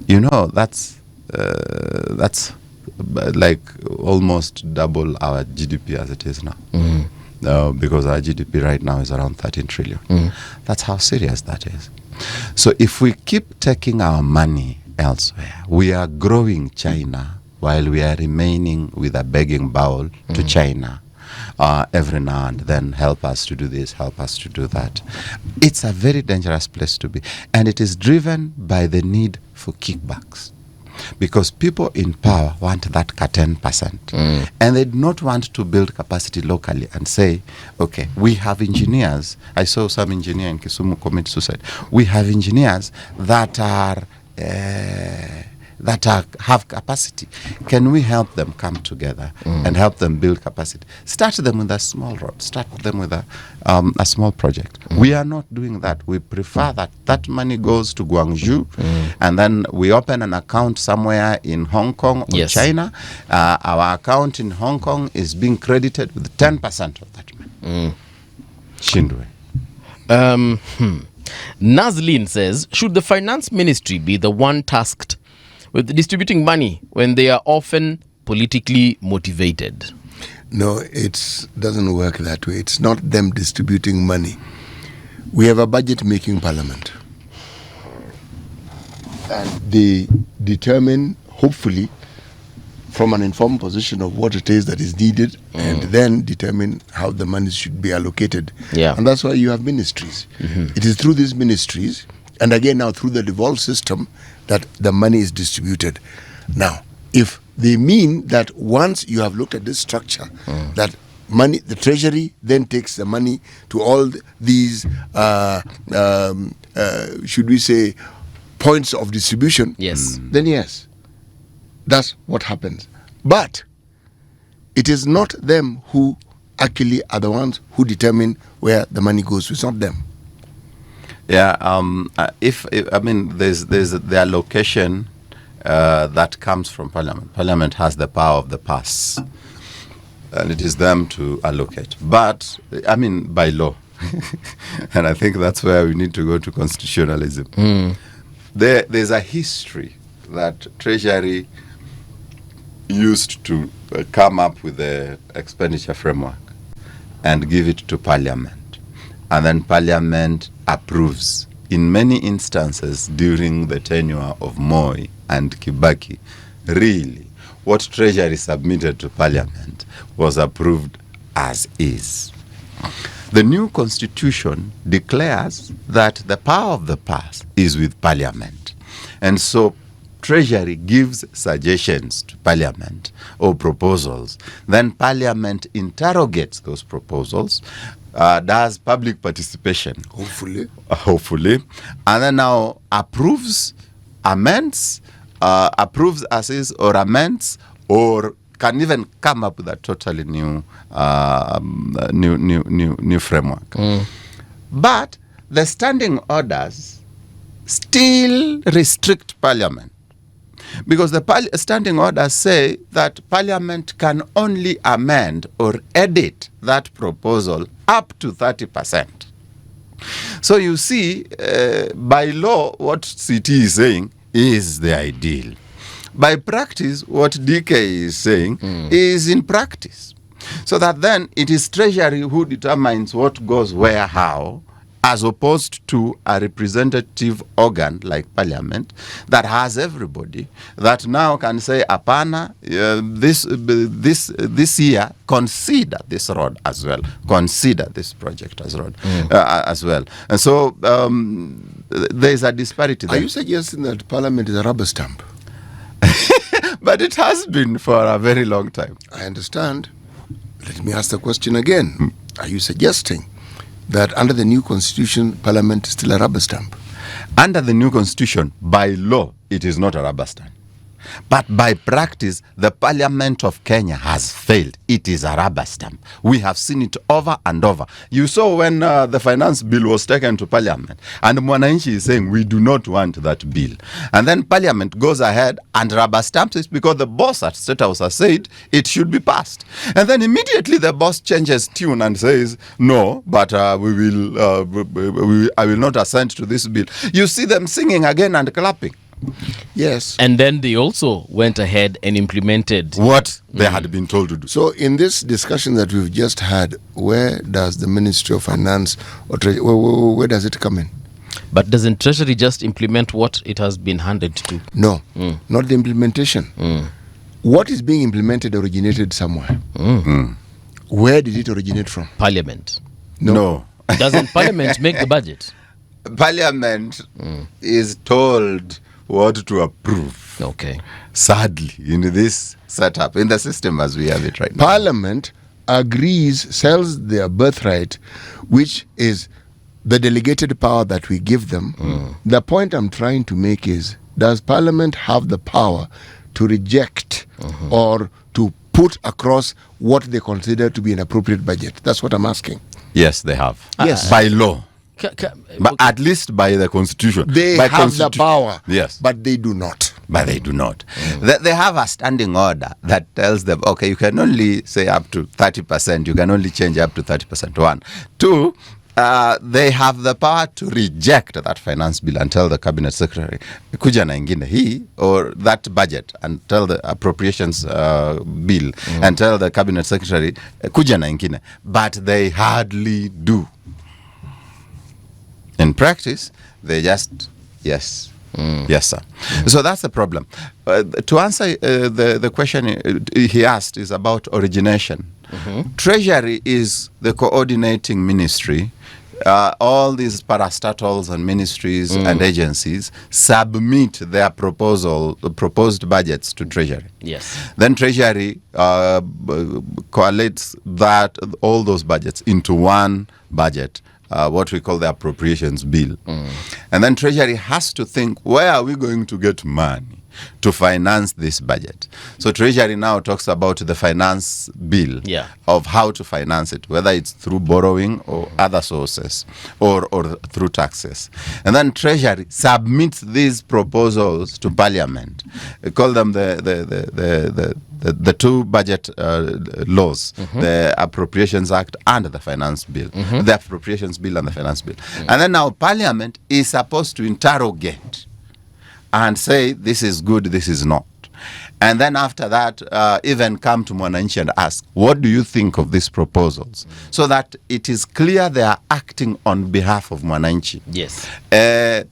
You know, that's like almost double our GDP as it is now. Because our GDP right now is around 13 trillion. That's how serious that is. So if we keep taking our money elsewhere, we are growing China while we are remaining with a begging bowl to China every now and then, help us to do this, help us to do that. It's a very dangerous place to be. And it is driven by the need for kickbacks. Because people in power want that 10%. And they do not want to build capacity locally and say, okay, we have engineers. I saw some engineer in Kisumu commit suicide. We have engineers that have capacity. Can we help them come together and help them build capacity? Start them with a small road. Start them with a small project. We are not doing that. We prefer that money goes to Guangzhou and then we open an account somewhere in Hong Kong or China. Our account in Hong Kong is being credited with 10% of that money. Shindwe. Nazlin says, should the finance ministry be the one tasked with distributing money when they are often politically motivated? No, it doesn't work that way. It's not them distributing money. We have a budget-making parliament. And they determine, hopefully, from an informed position of what it is that is needed, and then determine how the money should be allocated. And that's why you have ministries. It is through these ministries, and again now through the devolved system, that the money is distributed. Now, if they mean that once you have looked at this structure, that money, the treasury then takes the money to all these, should we say, points of distribution, then yes, that's what happens. But it is not them who actually are the ones who determine where the money goes. It's not them. Yeah, if I mean, there's the allocation that comes from Parliament. Parliament has the power of the purse, and it is them to allocate. But I mean, by law, and I think that's where we need to go to constitutionalism. There's a history that Treasury used to come up with the expenditure framework and give it to Parliament, and then Parliament approves. In many instances during the tenure of Moi and Kibaki, really, what Treasury submitted to Parliament was approved as is. The new constitution declares that the power of the purse is with Parliament, and so Treasury gives suggestions to Parliament or proposals. Then Parliament interrogates those proposals, does public participation. Hopefully. And then now approves, amends, approves as is or amends, or can even come up with a totally new new framework. But the standing orders still restrict Parliament, because the standing orders say that Parliament can only amend or edit that proposal up to 30%. So you see, by law, what CT is saying is the ideal. By practice, what DK is saying is in practice. So that then it is Treasury who determines what goes where, how, as opposed to a representative organ like Parliament that has everybody, that now can say, apana, this year, consider this road as well, consider this project as well. And so there is a disparity there. Are you suggesting that Parliament is a rubber stamp? But it has been for a very long time. I understand. Let me ask the question again. Are you suggesting that under the new constitution, Parliament is still a rubber stamp? Under the new constitution, by law, it is not a rubber stamp. But by practice, the Parliament of Kenya has failed. It is a rubber stamp. We have seen it over and over. You saw when the finance bill was taken to Parliament, and Mwananchi is saying, we do not want that bill. And then Parliament goes ahead and rubber stamps it because the boss at State House has said it should be passed. And then immediately the boss changes tune and says, no, but I will not assent to this bill. You see them singing again and clapping. Yes. And then they also went ahead and implemented what they had been told to do. So in this discussion that we've just had, where does the Ministry of Finance or Treasury, where does it come in? But doesn't Treasury just implement what it has been handed to? No, not the implementation. What is being implemented originated somewhere. Where did it originate from? Parliament. No. Doesn't Parliament make the budget? Parliament is told what to approve. Okay. Sadly, in this setup, in the system as we have it right now. Parliament agrees, sells their birthright, which is the delegated power that we give them. The point I'm trying to make is, does Parliament have the power to reject or to put across what they consider to be an appropriate budget? That's what I'm asking. Yes, they have. Yes. By law. But Okay. at least by the constitution. They by have the power. Yes. But they do not. But they do not. They have a standing order that tells them, okay, you can only say up to 30%. You can only change up to 30%. One. Two, they have the power to reject that finance bill and tell the cabinet secretary, kuja na ingine hii, or that budget, and tell the appropriations bill and tell the cabinet secretary, kuja na ingine. But they hardly do. In practice, they just, yes, yes, sir. So that's the problem. To answer the question he asked is about origination. Treasury is the coordinating ministry. All these parastatals and ministries and agencies submit their proposed budgets to Treasury. Yes. Then Treasury collates all those budgets into one budget, what we call the appropriations bill. And then Treasury has to think, where are we going to get money? to finance this budget. So Treasury now talks about the finance bill of how to finance it, whether it's through borrowing or other sources or through taxes. And then Treasury submits these proposals to Parliament. We call them the two budget laws, the Appropriations Act and the Finance Bill, the Appropriations Bill and the Finance Bill. And then now Parliament is supposed to interrogate and say this is good, this is not. And then after that, even come to Mwananchi and ask, what do you think of these proposals? So that it is clear they are acting on behalf of Mwananchi. Yes.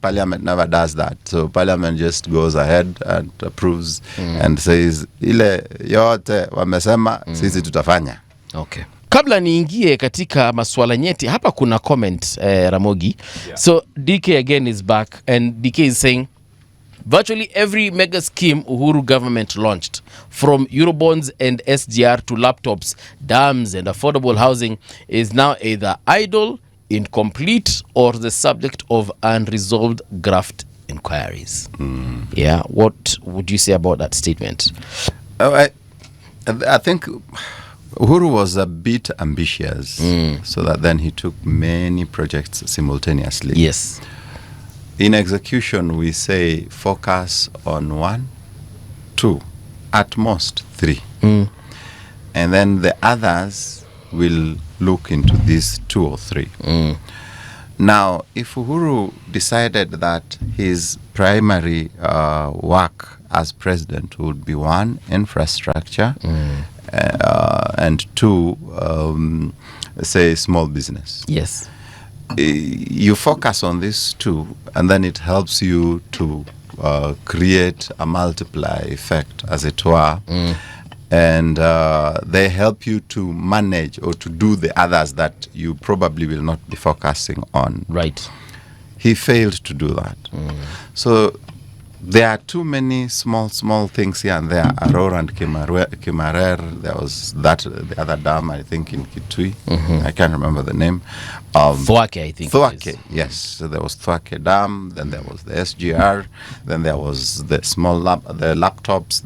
Parliament never does that. So Parliament just goes ahead and approves and says, ile yote wamesema, sisi tutafanya. Okay. Kabla niingie katika maswala nyeti, hapa kuna comment Ramogi. So DK again is back and DK is saying, virtually every mega scheme Uhuru government launched, from Eurobonds and SGR to laptops, dams and affordable housing, is now either idle, incomplete, or the subject of unresolved graft inquiries. Yeah, what would you say about that statement? I think Uhuru was a bit ambitious, so that then he took many projects simultaneously. Yes. In execution, we say focus on 1, 2, at most 3. And then the others will look into these 2 or 3. Now, if Uhuru decided that his primary work as president would be 1, infrastructure, and 2, say small business. Yes. You focus on these 2, and then it helps you to create a multiply effect, as it were. And they help you to manage or to do the others that you probably will not be focusing on. Right. He failed to do that. So there are too many small things here and there. Aurora and Kimarer, there was the other dam, I think, in Kitui. I can't remember the name. Thwake, I think. Thwake, yes. So there was Thwake Dam, then there was the SGR, then there was the the laptops.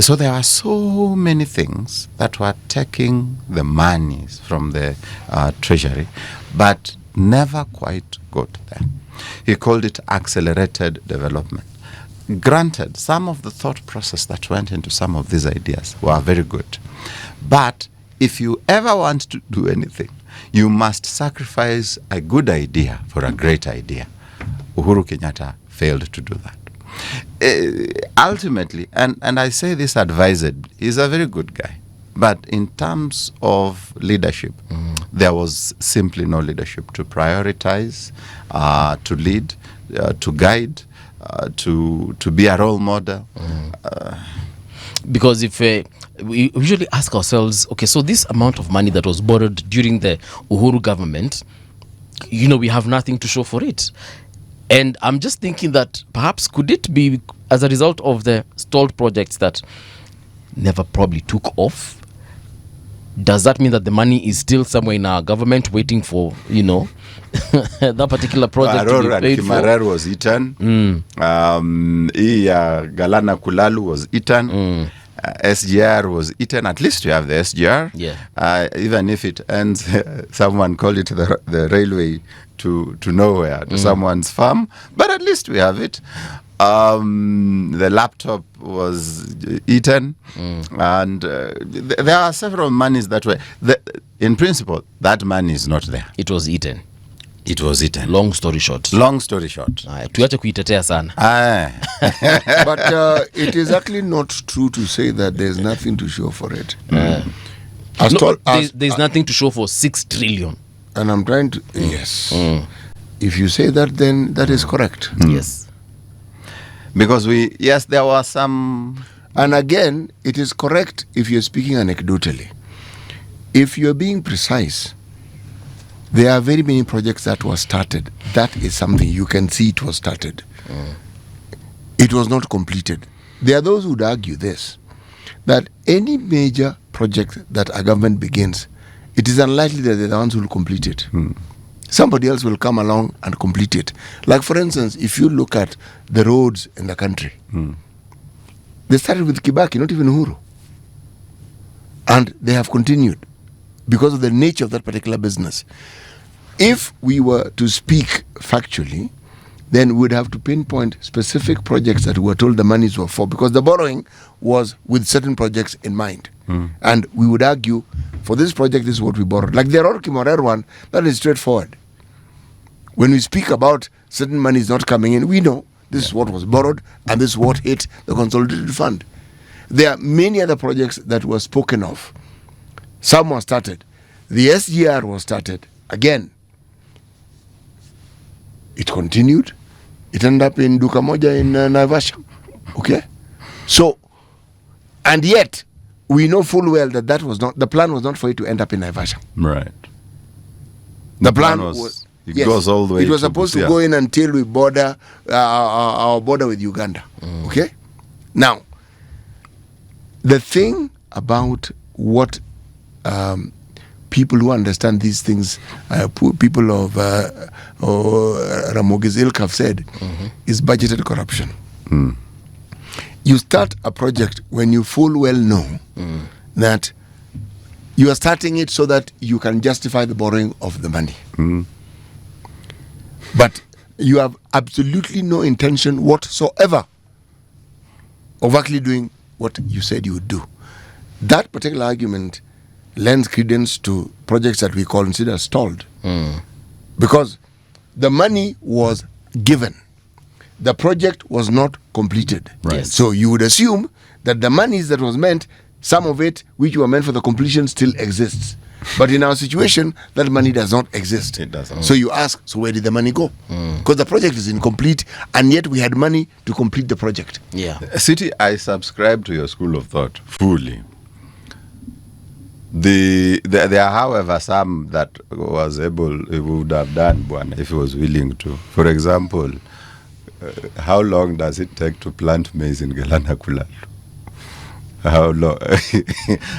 So there are so many things that were taking the monies from the treasury, but never quite got there. He called it accelerated development. Granted, some of the thought process that went into some of these ideas were very good. But if you ever want to do anything, you must sacrifice a good idea for a great idea. Uhuru Kenyatta failed to do that. Ultimately, and I say this advisedly, he's a very good guy. But in terms of leadership, there was simply no leadership to prioritize, to lead, to guide, to be a role model. Because if we usually ask ourselves, okay, so this amount of money that was borrowed during the Uhuru government, we have nothing to show for it. And I'm just thinking that perhaps could it be as a result of the stalled projects that never probably took off? Does that mean that the money is still somewhere in our government waiting for, that particular project to be paid for? Kimarer was eaten. Galana Kulalu was eaten. SGR was eaten. At least you have the SGR. Yeah. Even if it ends, someone called it the railway to nowhere, to someone's farm. But at least we have it. The laptop was eaten, and there are several monies that were in principle, that money is not there. It was eaten. It was eaten. Long story short. Tuache kuitetea sana. But it is actually not true to say that there's nothing to show for it. There's nothing to show for 6 trillion. And I'm trying to... Yes. If you say that, then that is correct. Yes. Because there were some... And again, it is correct if you're speaking anecdotally. If you're being precise, there are very many projects that were started. That is something you can see it was started. It was not completed. There are those who would argue this, that any major project that a government begins, it is unlikely that they're the ones who will complete it. Somebody else will come along and complete it. Like, for instance, if you look at the roads in the country, They started with Kibaki, not even Uhuru. And they have continued because of the nature of that particular business. If we were to speak factually, then we would have to pinpoint specific projects that we were told the monies were for, because the borrowing was with certain projects in mind. And we would argue, for this project, this is what we borrowed. Like the Aurora Kimorer one, that is straightforward. When we speak about certain monies not coming in, we know this is what was borrowed and this is what hit the consolidated fund. There are many other projects that were spoken of. Some were started. The SGR was started. Again, it continued. It ended up in Duka Moja in Naivasha. Okay? So, and yet, we know full well that the plan was not for it to end up in Naivasha. Right. The plan was it goes all the way. It was supposed to go in until we border our border with Uganda. Okay? Now, the thing about what people who understand these things, people of Ramogi's ilk have said, is budgeted corruption. You start a project when you full well know that you are starting it so that you can justify the borrowing of the money. But you have absolutely no intention whatsoever of actually doing what you said you would do. That particular argument lends credence to projects that we consider stalled. Because the money was given. The project was not completed. Right. So you would assume that the monies that was meant, some of it which were meant for the completion still exists. But in our situation, that money does not exist. It doesn't. So you ask, so where did the money go? Because the project is incomplete, and yet we had money to complete the project. Yeah. City, I subscribe to your school of thought fully. There are, however, some that was able, would have done one if he was willing to. For example, how long does it take to plant maize in Gelana Kulalu? How long?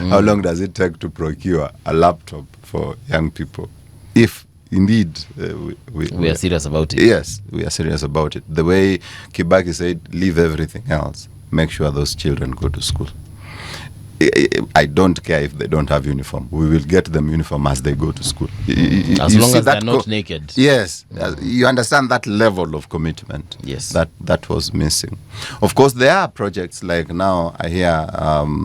How long does it take to procure a laptop for young people? If indeed We are serious about it. Yes, we are serious about it. The way Kibaki said, leave everything else. Make sure those children go to school. I don't care if they don't have uniform. We will get them uniform as they go to school. As long as they're not naked. Yes, you understand that level of commitment. Yes. That was missing. Of course, there are projects like now I hear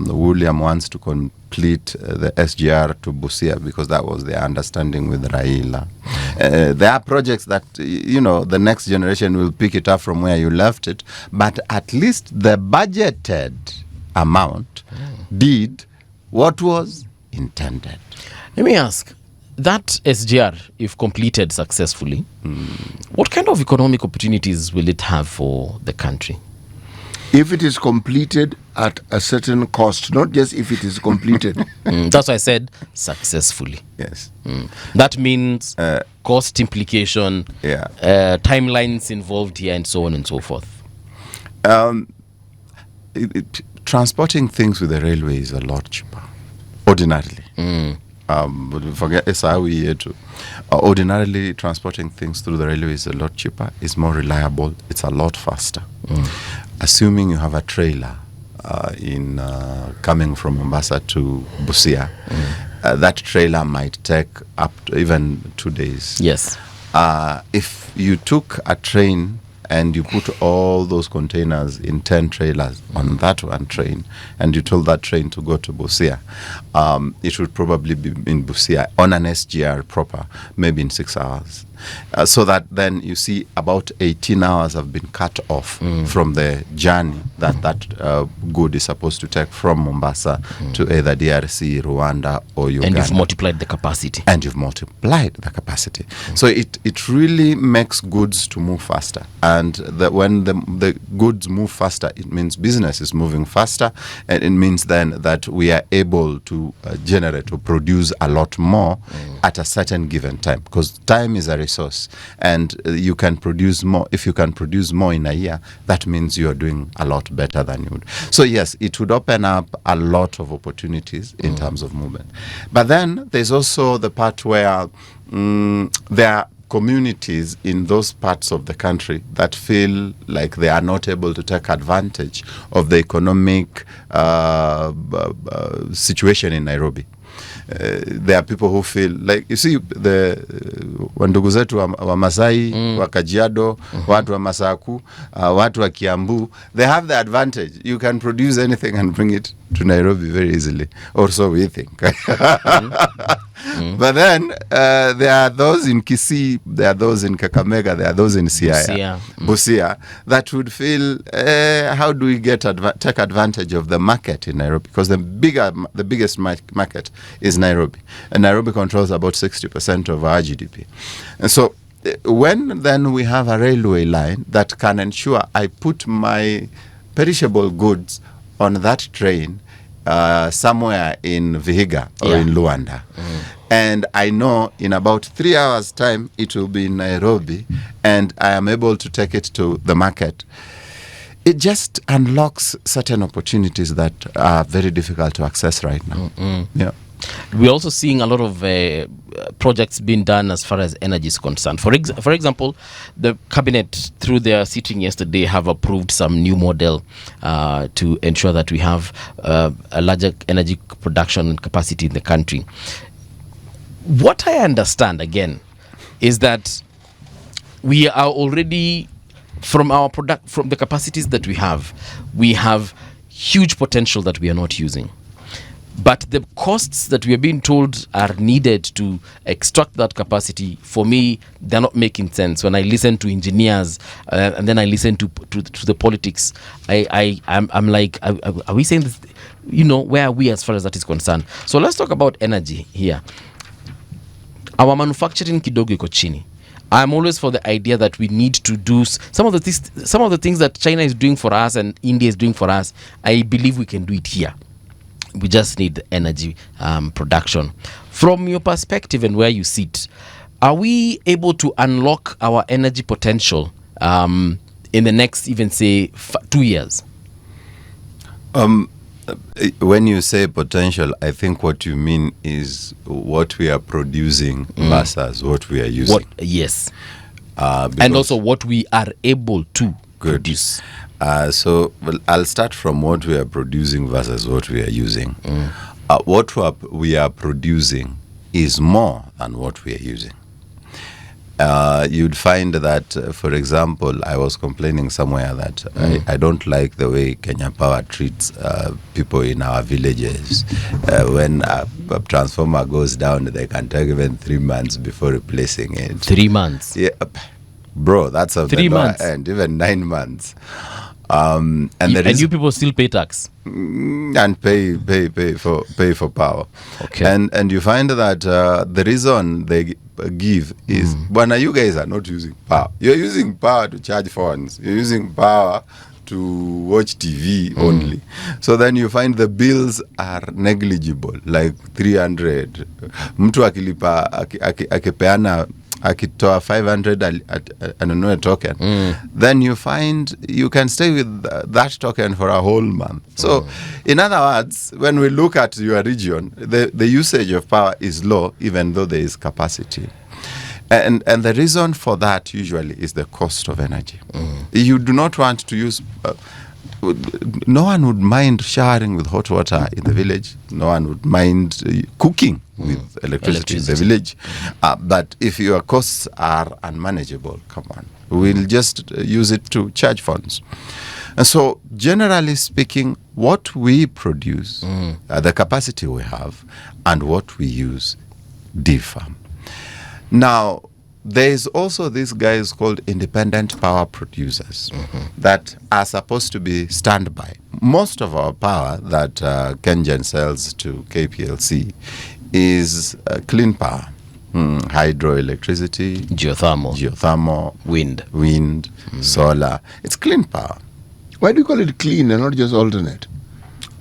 William wants to complete the SGR to Busia because that was their understanding with Raila. There are projects that, the next generation will pick it up from where you left it, but at least the budgeted amount did what was intended. Let me ask, that SGR, if completed successfully, what kind of economic opportunities will it have for the country? If it is completed at a certain cost, not just if it is completed. That's why I said successfully. Yes. That means cost implication, Yeah. timelines involved here, and so on and so forth. Transporting things with the railway is a lot cheaper, ordinarily. Forget SIA too. Ordinarily, transporting things through the railway is a lot cheaper, it's more reliable, it's a lot faster. Assuming you have a trailer coming from Mombasa to Busia, that trailer might take up to even 2 days. Yes. If you took a train and you put all those containers in 10 trailers on that one train, and you told that train to go to Busia, it would probably be in Busia on an SGR proper, maybe in 6 hours. So that then you see about 18 hours have been cut off from the journey that good is supposed to take from Mombasa to either DRC, Rwanda, or Uganda. And you've multiplied the capacity. So it really makes goods to move faster. And when the goods move faster, it means business is moving faster. And it means then that we are able to generate or produce a lot more at a certain given time. Because time is a resource. And you can produce more. If you can produce more in a year, that means you are doing a lot better than you would. So yes, it would open up a lot of opportunities in terms of movement. But then there's also the part where there are communities in those parts of the country that feel like they are not able to take advantage of the economic situation in Nairobi. There are people who feel like, you see, the wandugu zetu wa Masai, wa Kajiado, watu wa Masaku, watu wa Kiambu, they have the advantage. You can produce anything and bring it to Nairobi very easily, or so we think. But then there are those in Kisii, there are those in Kakamega, there are those in Siaya, Busia, that would feel, how do we take advantage of the market in Nairobi? Because the biggest market is Nairobi, and Nairobi controls about 60% of our GDP. And so when then we have a railway line that can ensure I put my perishable goods on that train somewhere in Vihiga or in Luanda, and I know in about 3 hours time it will be in Nairobi, and I am able to take it to the market, it just unlocks certain opportunities that are very difficult to access right now. Yeah. We're also seeing a lot of projects being done as far as energy is concerned. For example, the cabinet, through their sitting yesterday, have approved some new model to ensure that we have a larger energy production capacity in the country. What I understand, again, is that we are already, from the capacities that we have huge potential that we are not using. But the costs that we are being told are needed to extract that capacity, for me, they're not making sense. When I listen to engineers and then I listen to the politics, I'm like, are we saying this? Where are we as far as that is concerned? So let's talk about energy here. Our manufacturing kidogo iko chini. I'm always for the idea that we need to do some of the things that China is doing for us and India is doing for us. I believe we can do it here. We just need energy production. From your perspective and where you sit, are we able to unlock our energy potential in the next, even say, 2 years? When you say potential, I think what you mean is what we are producing versus what we are using. Yes. And also what we are able to produce. So I'll start from what we are producing versus what we are using. What we are producing is more than what we are using. You'd find that, for example, I was complaining somewhere that I don't like the way Kenya Power treats people in our villages. When a transformer goes down, they can take even 3 months before replacing it. 3 months? Yeah. Bro, that's a 3 months. And even 9 months. And you people still pay tax and pay for power. Okay. And you find that the reason they give is, Bwana, you guys are not using power. You're using power to charge phones. You're using power to watch TV only. So then you find the bills are negligible, like 300. Mtu akilipa akipeana akitoa 500 anunue token, then you find you can stay with that token for a whole month. So in other words, when we look at your region, the usage of power is low, even though there is capacity. And the reason for that usually is the cost of energy. You do not want to use no one would mind showering with hot water in the village. No one would mind cooking with electricity in the village. But if your costs are unmanageable, come on, we'll just use it to charge phones. And so, generally speaking, what we produce, the capacity we have, and what we use differ. Now, there is also these guys called independent power producers that are supposed to be standby. Most of our power that Kengen sells to KPLC is clean power. Hydroelectricity, geothermal, wind, solar. It's clean power. Why do you call it clean and not just alternate?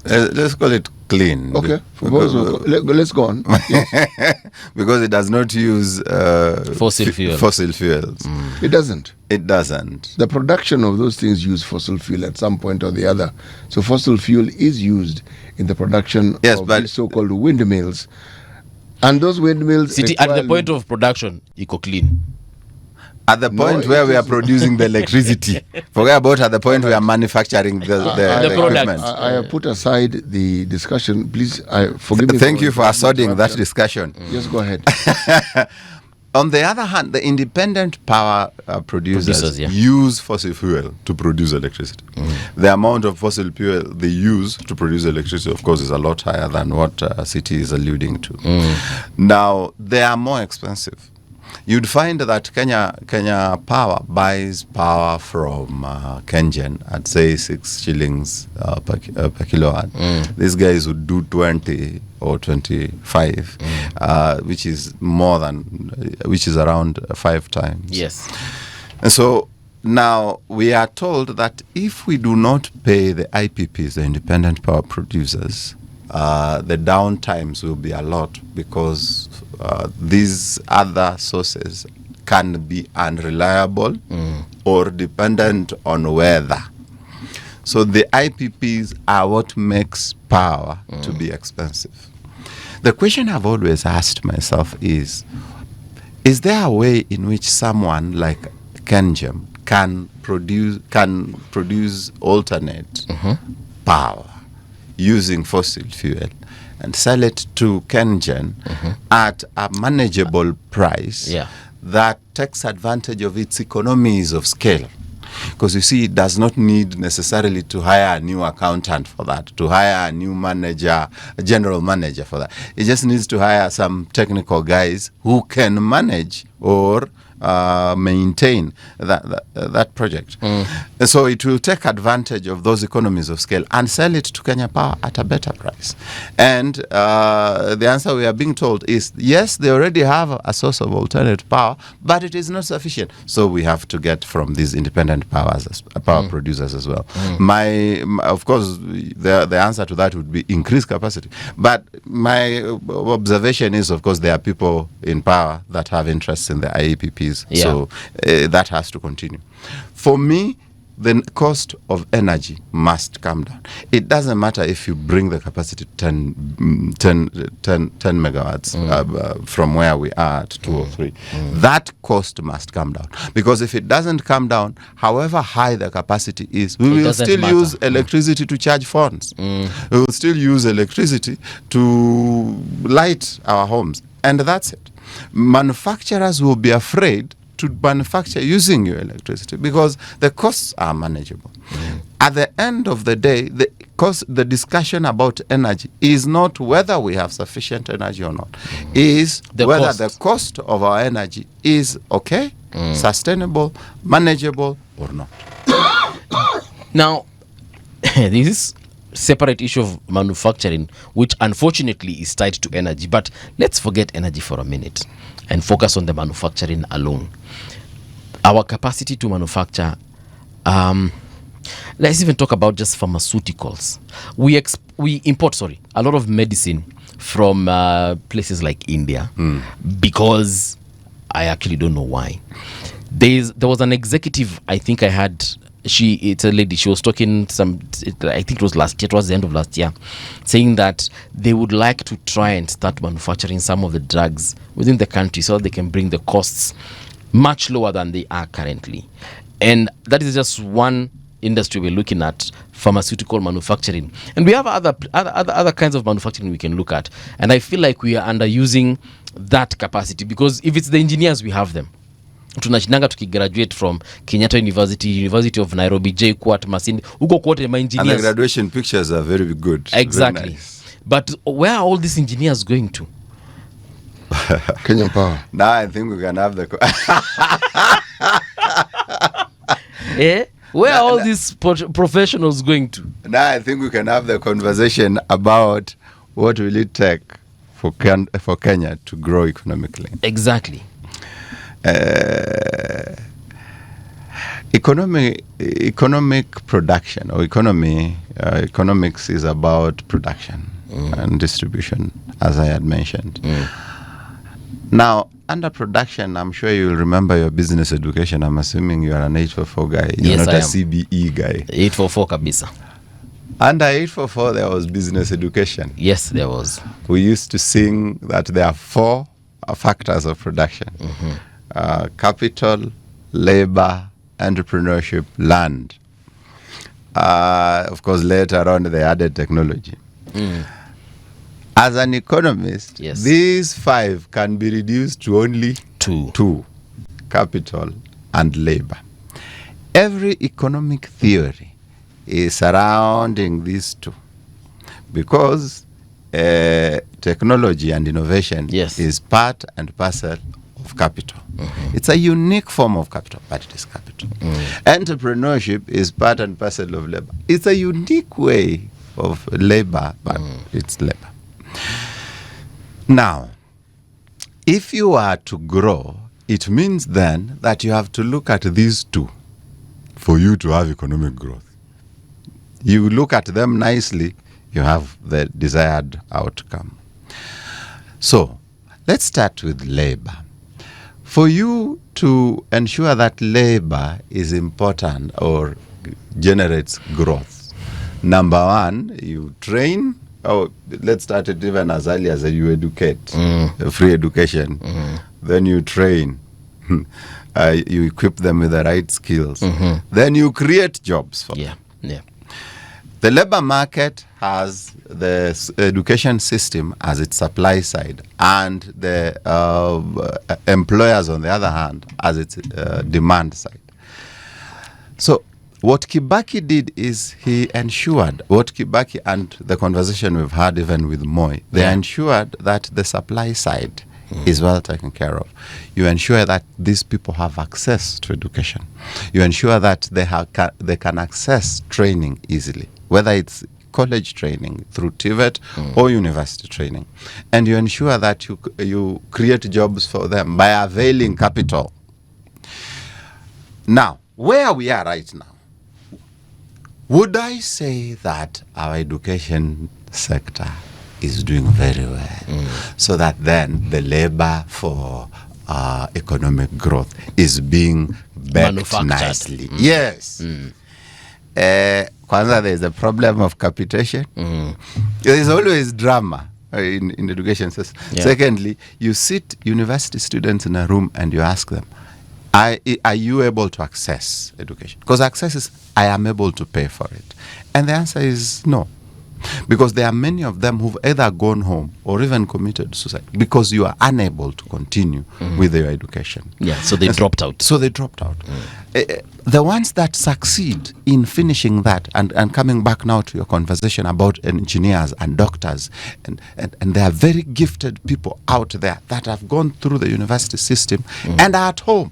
Let's call it clean. Okay, let's go on. Because it does not use fossil fuels. It doesn't. It doesn't. The production of those things use fossil fuel at some point or the other. So fossil fuel is used in the production of these so-called windmills. And those windmills... at the point of production, eco clean. At the point where we are producing the electricity. Forget about at the point we are manufacturing the equipment. I have put aside the discussion. Please, forgive me. Thank you for assorting that discussion. Just go ahead. On the other hand, the independent power producers use fossil fuel to produce electricity. The amount of fossil fuel they use to produce electricity, of course, is a lot higher than what City is alluding to. Now, they are more expensive. You'd find that Kenya Power buys power from Kengen at, say, 6 shillings per kilowatt. These guys would do 20 or 25, which is around 5 times. Yes. And so now we are told that if we do not pay the IPPs, the independent power producers, the downtimes will be a lot, because these other sources can be unreliable or dependent on weather. So the IPPs are what makes power to be expensive. The question I've always asked myself is there a way in which someone like Kengen can produce alternate power using fossil fuel and sell it to Kengen at a manageable price that takes advantage of its economies of scale? Because you see, it does not need necessarily to hire a new accountant for that, to hire a new manager, a general manager for that. It just needs to hire some technical guys who can manage or maintain that project. And so it will take advantage of those economies of scale and sell it to Kenya Power at a better price. And the answer we are being told is, yes, they already have a source of alternate power, but it is not sufficient. So we have to get from these independent power producers as well. Of course, the answer to that would be increased capacity. But my observation is, of course, there are people in power that have interests in the IEPPs. So that has to continue. For me, the cost of energy must come down. It doesn't matter if you bring the capacity to 10 megawatts from where we are at 2 or 3. That cost must come down. Because if it doesn't come down, however high the capacity is, we will still use electricity to charge phones. We will still use electricity to light our homes. And that's it. Manufacturers will be afraid to manufacture using your electricity because the costs are manageable. At the end of the day, the discussion about energy is not whether we have sufficient energy or not, is whether the cost of our energy is okay, sustainable, manageable or not. Now, this separate issue of manufacturing, which unfortunately is tied to energy, but let's forget energy for a minute and focus on the manufacturing alone. Our capacity to manufacture, let's even talk about just pharmaceuticals. We import a lot of medicine from places like India because I actually don't know why. There was an executive, I think I had, it's a lady, she was talking I think it was last year, it was the end of last year, saying that they would like to try and start manufacturing some of the drugs within the country so that they can bring the costs much lower than they are currently. And that is just one industry we're looking at, pharmaceutical manufacturing. And we have other kinds of manufacturing we can look at. And I feel like we are underusing that capacity, because if it's the engineers, we have them. Tunashinanga tukigraduate from Kenyatta University of Nairobi, JKUAT, Malindi, huko kote ma engineers. And the graduation pictures are very good. Exactly. Very nice. But where are all these engineers going to? Kenyan Power. Now I think we can have the Where are all these professionals going to? Now I think we can have the conversation about what will it take for Kenya to grow economically. Exactly. Economic production or economics is about production and distribution, as I had mentioned. Now, under production, I'm sure you'll remember your business education. I'm assuming you are an 844 guy. You're not a CBE guy. 844 kabisa. Under 844, there was business education. Yes, there was. We used to sing that there are 4 factors of production. Capital, labor, entrepreneurship, land. Of course, later on, they added technology. As an economist, Yes. these 5 can be reduced to only two: capital and labor. Every economic theory is surrounding these 2 because technology and innovation Yes. is part and parcel of capital. It's a unique form of capital, but it is capital. Entrepreneurship is part and parcel of labor. It's a unique way of labor, but it's labor. Now, if you are to grow, it means then that you have to look at these 2 for you to have economic growth. You look at them nicely, you have the desired outcome. So, let's start with labor. For you to ensure that labor is important or generates growth, number 1, you train. Let's start it even as early as you educate, free education. Then you train. You equip them with the right skills. Then you create jobs for them. Yeah. The labor market has the education system as its supply side, and the employers, on the other hand, as its demand side. So what Kibaki did is he ensured, what Kibaki and the conversation we've had even with Moi, they ensured that the supply side is well taken care of. You ensure that these people have access to education. You ensure that they can access training easily, whether it's college training through TVET or university training. And you ensure that you create jobs for them by availing capital. Now, where we are right now, would I say that our education sector is doing very well, so that then the labor for economic growth is being backed nicely? Yes. Kwanza, there is a problem of capitation. There is always drama in education system. Secondly, you sit university students in a room and you ask them, are you able to access education? Because access is, I am able to pay for it. And the answer is no. Because there are many of them who've either gone home or even committed suicide because you are unable to continue with your education. So they dropped out. The ones that succeed in finishing that and coming back now to your conversation about engineers and doctors, and there are very gifted people out there that have gone through the university system and are at home.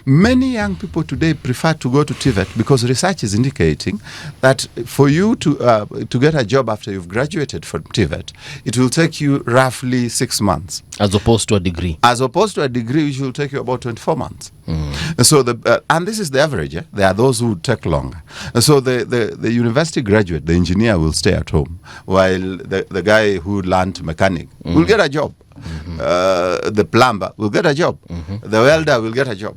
Many young people today prefer to go to TVET because research is indicating that for you to get a job after you've graduated from TVET, it will take you roughly 6 months. As opposed to a degree. As opposed to a degree, which will take you about 24 months. So and this is the average. There are those who take longer. So the university graduate, the engineer, will stay at home, while the guy who learned mechanic will get a job. The plumber will get a job. The welder will get a job.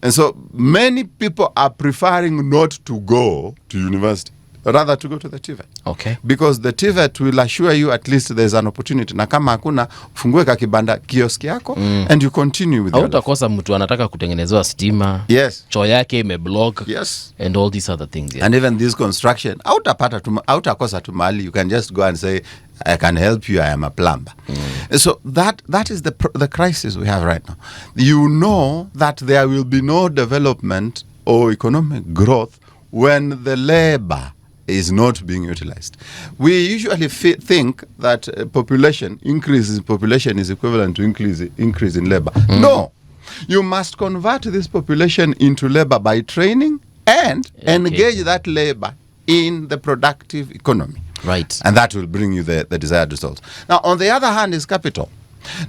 And so many people are preferring not to go to university, rather to go to the TVET. Okay. Because the TVET will assure you at least there's an opportunity. Na kama hakuna, fungue kakibanda kioski yako and you continue with your life. Hautakosa mtu anataka kutengenezewa stima. Yes. Choo yake imeblock. Yes. And all these other things. And even this construction, hautakosa tu mahali, you can just go and say, I can help you, I am a plumber. So that is the crisis we have right now. You know that there will be no development or economic growth when the labor is not being utilized. We usually think that increase in population is equivalent to increase in labor. No. You must convert this population into labor by training and engage that labor in the productive economy. Right. And that will bring you the desired results. Now, on the other hand is capital.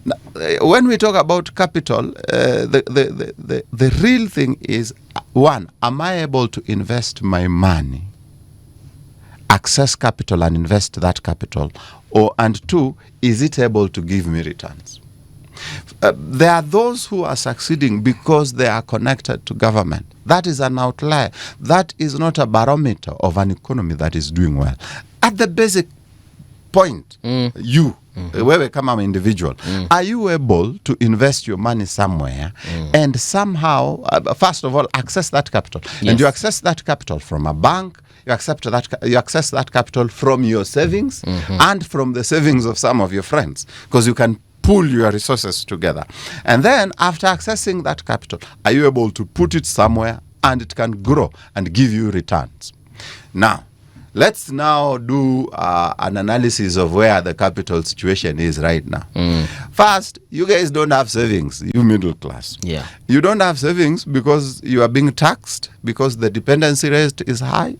Now, when we talk about capital, the real thing is, one, am I able to invest my money, access capital and invest that capital? And two, is it able to give me returns? There are those who are succeeding because they are connected to government. That is an outlier. That is not a barometer of an economy that is doing well. At the basic point, you wewe kama individual, are you able to invest your money somewhere and somehow, first of all, access that capital? Yes. And you access that capital from a bank, you access that capital from your savings and from the savings of some of your friends, because you can pool your resources together. And then after accessing that capital, are you able to put it somewhere and it can grow and give you returns? Now, let's now do an analysis of where the capital situation is right now. First, you guys don't have savings, you middle class. Yeah. You don't have savings because you are being taxed, because the dependency rate is high,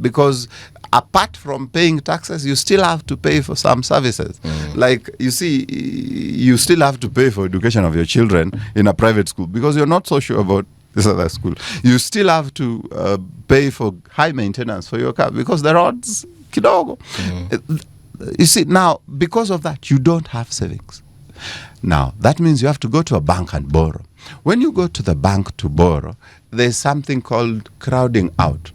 because apart from paying taxes, you still have to pay for some services. Like, you see, you still have to pay for education of your children in a private school because you're not so sure about this other school. You still have to pay for high maintenance for your car because the roads kidogo. You see, now, because of that, you don't have savings. Now, that means you have to go to a bank and borrow. When you go to the bank to borrow, there's something called crowding out.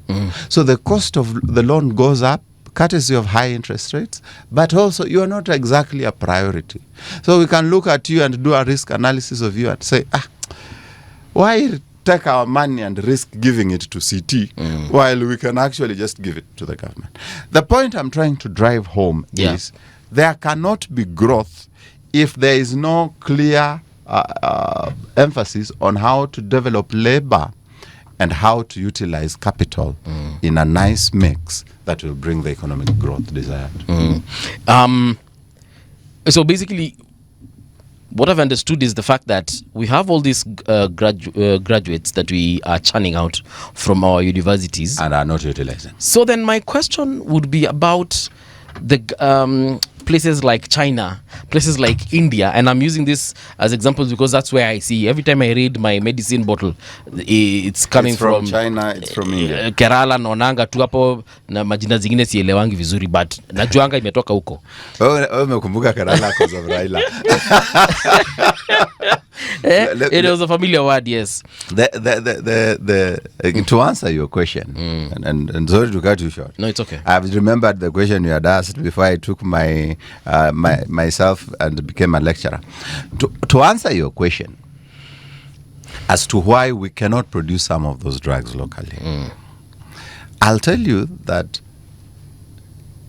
So the cost of the loan goes up, courtesy of high interest rates, but also you are not exactly a priority. So we can look at you and do a risk analysis of you and say, why take our money and risk giving it to CT while we can actually just give it to the government? The point I'm trying to drive home is there cannot be growth if there is no clear emphasis on how to develop labor and how to utilize capital in a nice mix that will bring the economic growth desired. So basically, what I've understood is the fact that we have all these graduates that we are churning out from our universities And are not utilizing. So then my question would be about the places like China, places like India, and I'm using this as examples because that's where I see every time I read my medicine bottle, it's coming from China, it's from India. Kerala, naonanga tu hapo na majina zingine sielewangi vizuri, but najuanga imetoka huko. Wewe umekumbuka Kerala because of Raila. It was a familiar word, yes. To answer your question, and sorry to cut you short. No, it's okay. I've remembered the question you had asked before I took myself and became a lecturer. To answer your question as to why we cannot produce some of those drugs locally, I'll tell you that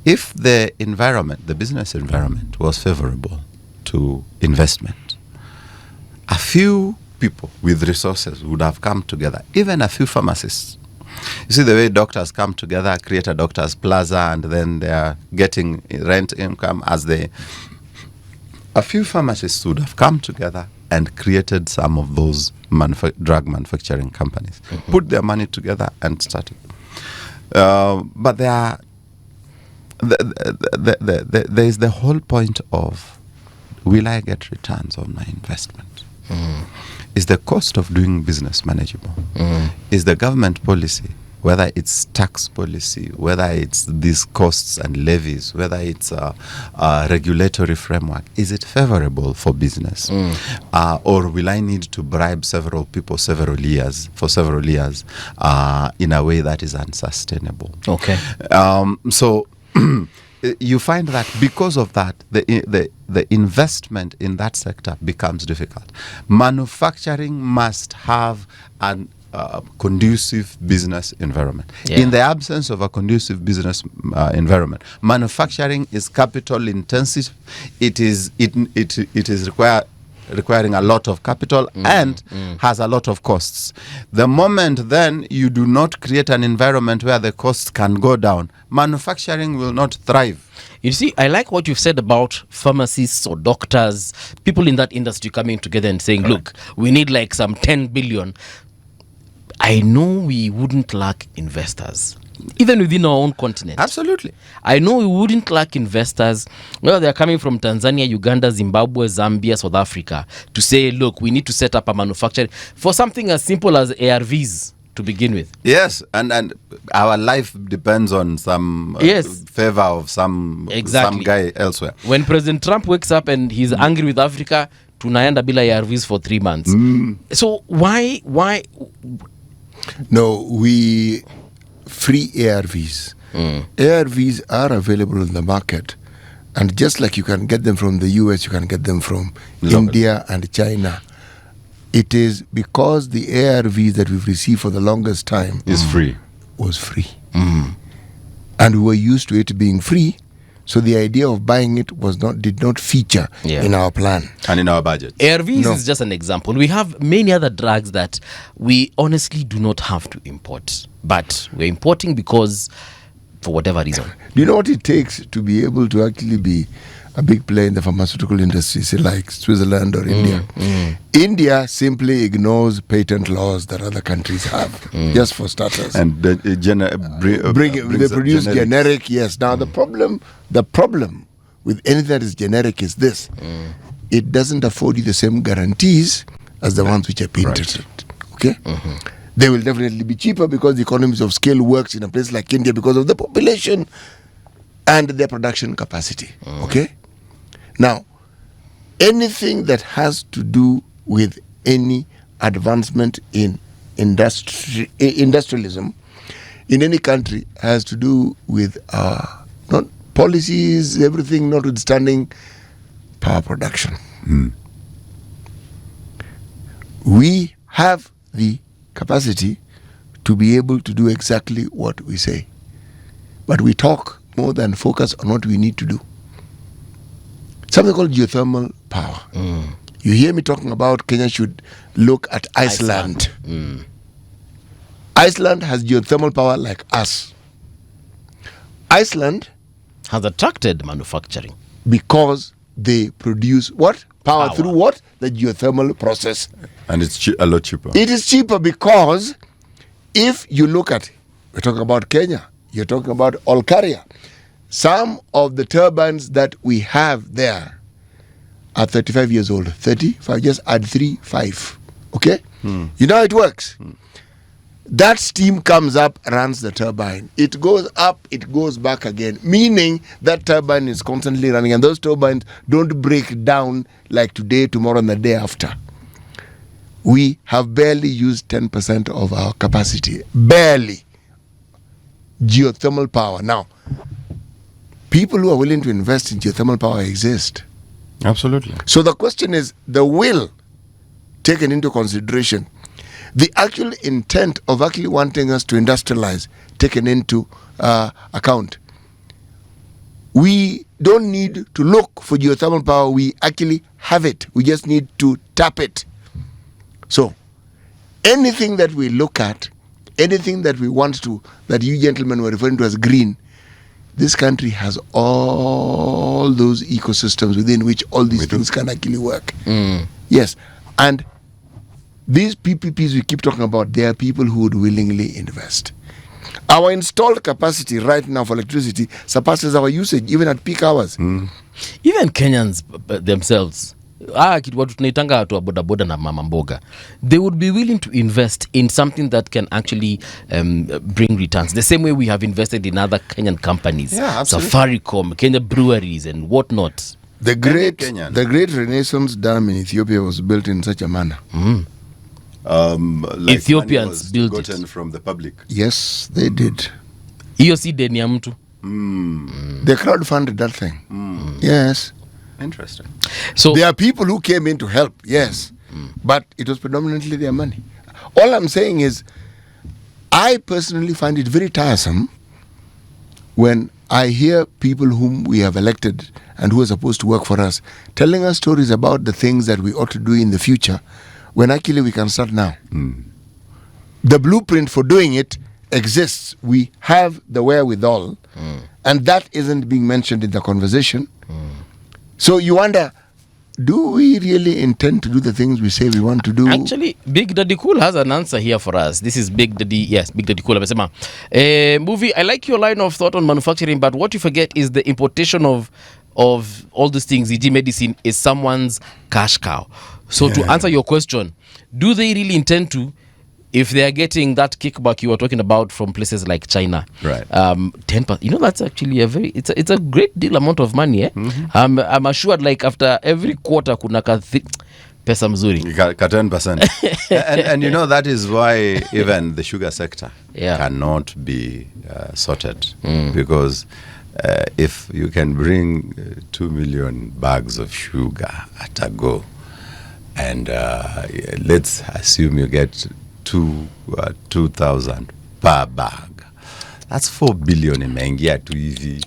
if the environment, the business environment, was favorable to investment, a few people with resources would have come together, even a few pharmacists. You see the way doctors come together, create a doctor's plaza, and then they are getting rent income as they... A few pharmacists would have come together and created some of those drug manufacturing companies, put their money together and started. But there is the whole point of, will I get returns on my investment? Is the cost of doing business manageable? Is the government policy, whether it's tax policy, whether it's these costs and levies, whether it's a regulatory framework, is it favorable for business? Or will I need to bribe several people for several years in a way that is unsustainable? Okay. So you find that because of that, the investment in that sector becomes difficult. Manufacturing must have an conducive business environment. In the absence of a conducive business environment, manufacturing is capital intensive. It is requiring a lot of capital and has a lot of costs. The moment then you do not create an environment where the costs can go down, manufacturing will not thrive. You see, I like what you've said about pharmacists or doctors, people in that industry coming together and saying, look, we need like some 10 billion. I know we wouldn't lack investors, even within our own continent. Absolutely. I know we wouldn't lack investors, whether they're coming from Tanzania, Uganda, Zimbabwe, Zambia, South Africa, to say, look, we need to set up a manufacturing for something as simple as ARVs to begin with. Yes, and our life depends on some favor of some guy elsewhere. When President Trump wakes up and he's angry with Africa, tunaenda bila ARVs for 3 months. So why? No, we free ARVs. ARVs are available in the market, And just like you can get them from the US, you can get them from India and China. It is because the ARVs that we've received for the longest time is free. Was free. And we were used to it being free, so the idea of buying it did not feature in our plan. And in our budget. ARVs is just an example. We have many other drugs that we honestly do not have to import. But we're importing because, for whatever reason. Do you know what it takes to be able to actually be a big player in the pharmaceutical industry, say like Switzerland or India? India simply ignores patent laws that other countries have, just for starters. And they produce generic, yes. Now the problem with anything that is generic is this. It doesn't afford you the same guarantees as the ones which are patented. Okay? They will definitely be cheaper because the economies of scale works in a place like India because of the population and their production capacity. Okay? Now, anything that has to do with any advancement in industrialism in any country has to do with not policies, everything notwithstanding power production. We have the capacity to be able to do exactly what we say. But we talk more than focus on what we need to do. Something called geothermal power. You hear me talking about Kenya should look at Iceland. Iceland has geothermal power like us. Iceland has attracted manufacturing because they produce what? Power through what? The geothermal process. And it's a lot cheaper. It is cheaper because if you look at, we're talking about Kenya, you're talking about Olkaria. Some of the turbines that we have there are 35 years old. 35, just add 3, 5. Okay? You know how it works? That steam comes up, runs the turbine. It goes up, it goes back again, meaning that turbine is constantly running, and those turbines don't break down like today, tomorrow, and the day after. We have barely used 10% of our capacity. Barely. Geothermal power. Now, people who are willing to invest in geothermal power exist. Absolutely. So the question is the will taken into consideration, the actual intent of actually wanting us to industrialize taken into account. We don't need to look for geothermal power. We actually have it. We just need to tap it. So anything that we look at, anything that we want to, that you gentlemen were referring to as green, this country has all those ecosystems within which all these things can actually work. Yes. And these PPPs we keep talking about, they are people who would willingly invest. Our installed capacity right now for electricity surpasses our usage, even at peak hours. Even Kenyans themselves, watu tunaitanga watu wa bodaboda na mama mboga, they would be willing to invest in something that can actually bring returns. The same way we have invested in other Kenyan companies, Safaricom, Kenya breweries and whatnot. The great Renaissance Dam in Ethiopia was built in such a manner. Like Ethiopians built gotten it from the public. Yes, they did. Hiyo si deni ya mtu. They crowdfunded that thing. Yes. Interesting. So there are people who came in to help, yes, but it was predominantly their money. All I'm saying is, I personally find it very tiresome when I hear people whom we have elected and who are supposed to work for us telling us stories about the things that we ought to do in the future, when actually we can start now. The blueprint for doing it exists. We have the wherewithal, and that isn't being mentioned in the conversation. So you wonder, do we really intend to do the things we say we want to do? Actually, Big Daddy Cool has an answer here for us. This is Big Daddy, yes, Big Daddy Cool. Amesema, movie, I like your line of thought on manufacturing, but what you forget is the importation of all these things, e.g. medicine, is someone's cash cow. So to answer your question, do they really intend to, if they are getting that kickback you were talking about from places like China, right? 10%, you know, that's actually it's a great deal amount of money. I'm assured, like after every quarter kuna pesa mzuri ka 10%. and you know, that is why even the sugar sector cannot be sorted, because if you can bring 2 million bags of sugar at a go, and let's assume you get 2,000 per bag, that's 4 billion imeingia tu hivi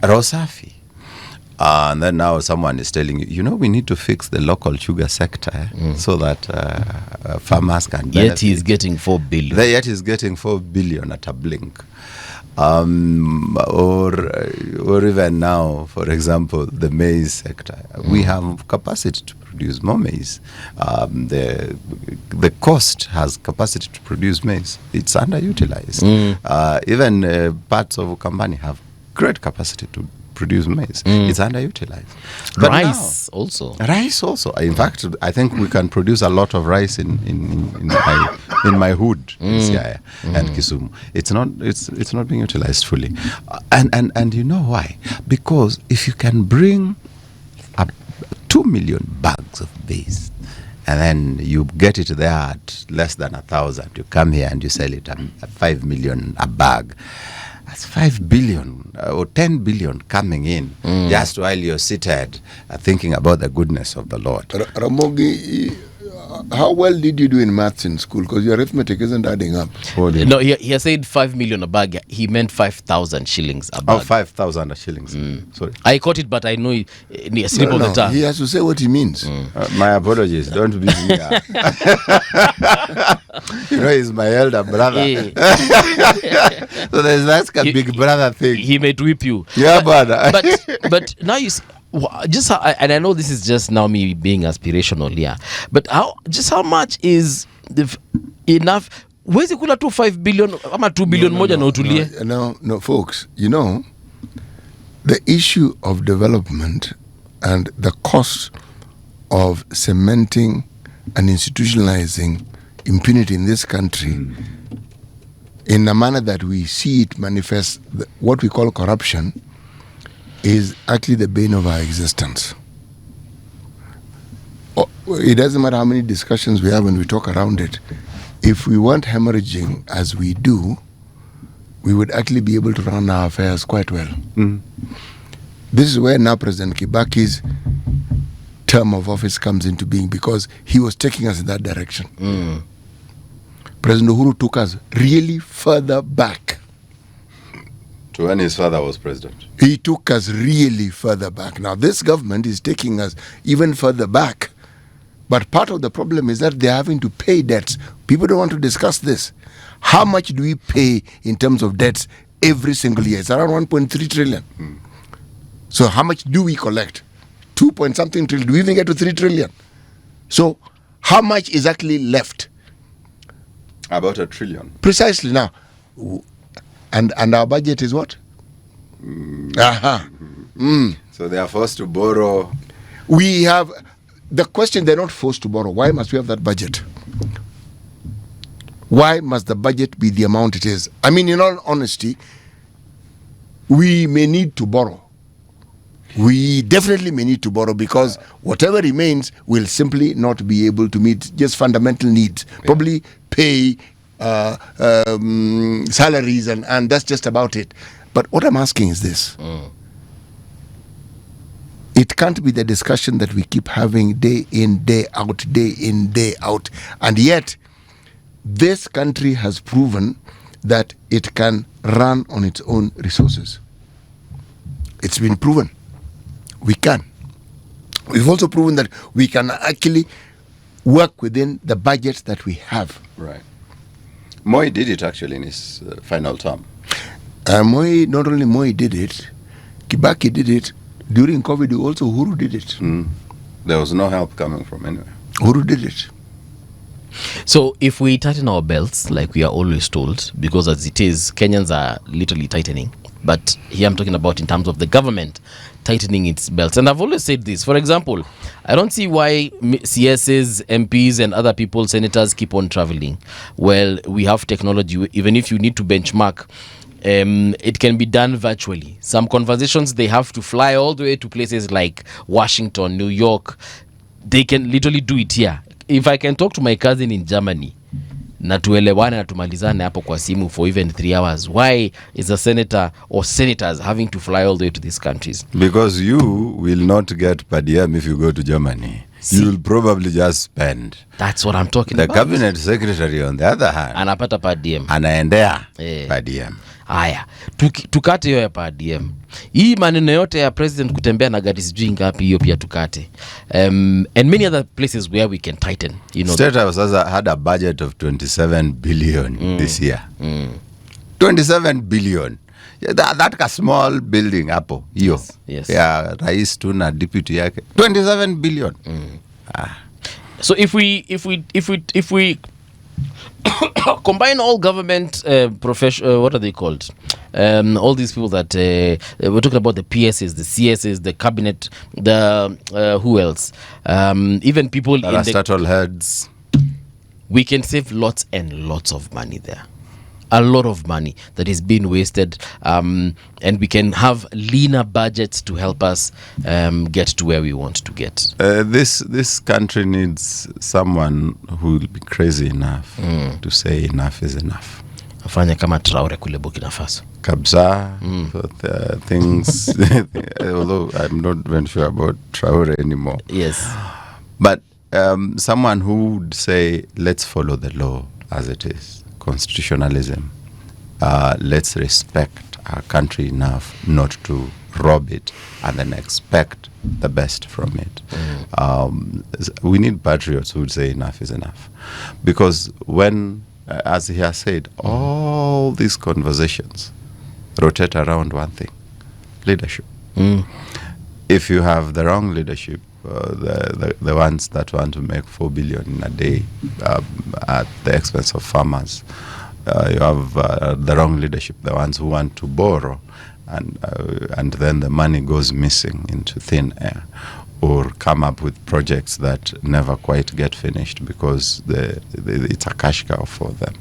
Rosafi. And then now someone is telling you, we need to fix the local sugar sector so that farmers can benefit. Yet he's getting 4 billion. Yet he's getting 4 billion at a blink. Or even now, for example, the maize sector. We have capacity to produce more maize. The coast has capacity to produce maize. It's underutilized. Even parts of Ukambani have great capacity to produce maize. It's underutilized. But rice also. Rice also. In fact, I think we can produce a lot of rice in my hood in Siaya and Kisumu. It's not being utilized fully. And you know why? Because if you can bring 2 million bags of maize, and then you get it there at less than 1,000, you come here and you sell it at 5 million a bag. That's 5 billion or 10 billion coming in just while you're seated thinking about the goodness of the Lord. Ramogi, how well did you do in maths in school? Because your arithmetic isn't adding up. No, he said 5 million a bag. He meant 5,000 shillings a bag. Oh, 5,000 shillings. Sorry. I caught it, but I know it slip of the tongue. He has to say what he means. My apologies. Don't be here. He's my elder brother. So there's that big brother thing. He may whip you. Yeah, brother. But now you see, and I know this is just now me being aspirational here, but how much is enough? Where's kula to 5 billion ama 2 billion moja na utulie? No, folks, the issue of development and the cost of cementing and institutionalizing impunity in this country in a manner that we see it manifest, what we call corruption, is actually the bane of our existence. It doesn't matter how many discussions we have when we talk around it. If we weren't hemorrhaging as we do, we would actually be able to run our affairs quite well. This is where now President Kibaki's term of office comes into being, because he was taking us in that direction. President Uhuru took us really further back. To when his father was president. He took us really further back. Now, this government is taking us even further back. But part of the problem is that they're having to pay debts. People don't want to discuss this. How much do we pay in terms of debts every single year? It's around 1.3 trillion. So how much do we collect? 2 point something trillion. Do we even get to 3 trillion? So how much is actually left? About 1 trillion. Precisely. Now, and our budget is what? So they are forced to borrow. We have the question, they're not forced to borrow. Why must we have that budget? Why must the budget be the amount it is? I mean, in all honesty, we may need to borrow. We definitely may need to borrow, because whatever remains will simply not be able to meet just fundamental needs. Probably pay salaries, and that's just about it. But what I'm asking is this. It can't be the discussion that we keep having day in, day out, day in, day out. And yet, this country has proven that it can run on its own resources. It's been proven. We can. We've also proven that we can actually work within the budget that we have. Right. Moi did it actually in his final term. Moi, not only Moi did it, Kibaki did it. During COVID, also Uhuru did it. There was no help coming from anywhere. Uhuru did it. So if we tighten our belts, like we are always told, because as it is, Kenyans are literally tightening. But here I'm talking about in terms of the government tightening its belts. And I've always said this. For example, I don't see why CSs, MPs, and other people, senators, keep on traveling. Well, we have technology. Even if you need to benchmark, it can be done virtually. Some conversations, they have to fly all the way to places like Washington, New York. They can literally do it here. If I can talk to my cousin in Germany, na tuelewane na tumalizane hapo kwa simu for even 3 hours. Why is a senator or senators having to fly all the way to these countries? Because you will not get per diem if you go to Germany. You will probably just spend. That's what I'm talking The about. cabinet secretary on the other hand Anapata per diem. anaendea per diem. Haya, tukate hiyo ya per diem. Hii maneno yote ya president kutembea na gari sijui ngapi, hiyo pia tukate. And many other places where we can tighten, you know. State House had a budget of 27 billion this year. 27 billion. Yeah, that a small building hapo hiyo. Yes. Yeah, rais tu na deputy yake. 27 billion. So if we combine all government what are they called? All these people that we're talking about, the PSs, the CSs, the cabinet, the who else? Even people in the statal heads. We can save lots and lots of money there. A lot of money that is being wasted, and we can have leaner budgets to help us get to where we want to get. This country needs someone who will be crazy enough to say enough is enough. Afanye kama Traore kule Burkina Faso. Kabza, things, although I'm not even sure about Traore anymore. Yes. But someone who would say, let's follow the law as it is. Constitutionalism. Let's respect our country enough not to rob it and then expect the best from it. We need patriots who would say enough is enough. Because when, as he has said, all these conversations rotate around one thing: leadership. If you have the wrong leadership, the ones that want to make 4 billion in a day at the expense of farmers, you have the wrong leadership, the ones who want to borrow, and then the money goes missing into thin air, or come up with projects that never quite get finished because it's a cash cow for them.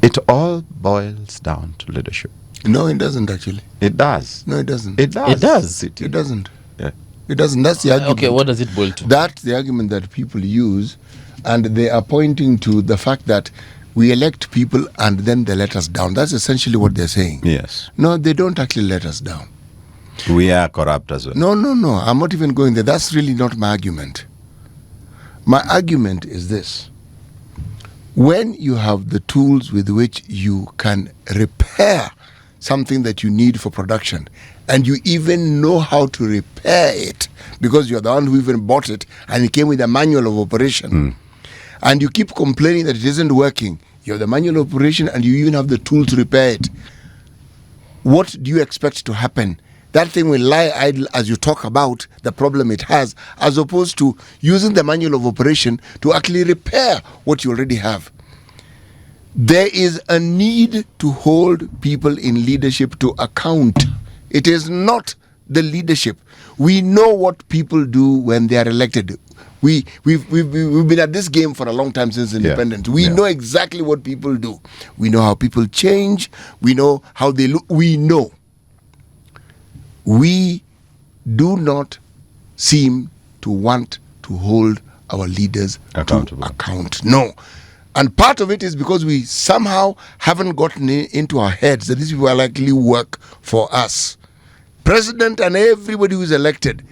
It all boils down to leadership. No, it doesn't actually. It does. No, it doesn't. It does. It does. It doesn't. Yeah. It doesn't. That's the argument. Okay, what does it boil to? That's the argument that people use, and they are pointing to the fact that we elect people and then they let us down. That's essentially what they're saying. Yes. No, they don't actually let us down. We are corrupt as well. No. I'm not even going there. That's really not my argument. My argument is this. When you have the tools with which you can repair something that you need for production, and you even know how to repair it because you're the one who even bought it and it came with a manual of operation, and you keep complaining that it isn't working, you have the manual of operation and you even have the tool to repair it, what do you expect to happen? That thing will lie idle as you talk about the problem it has, as opposed to using the manual of operation to actually repair what you already have. There is a need to hold people in leadership to account. It is not the leadership. We know what people do when they are elected. We've been at this game for a long time since independence. We know exactly what people do. We know how people change. We know how they look. We know. We do not seem to want to hold our leaders accountable. to account. No. And part of it is because we somehow haven't gotten into our heads that these people will likely work for us. President and everybody who is elected,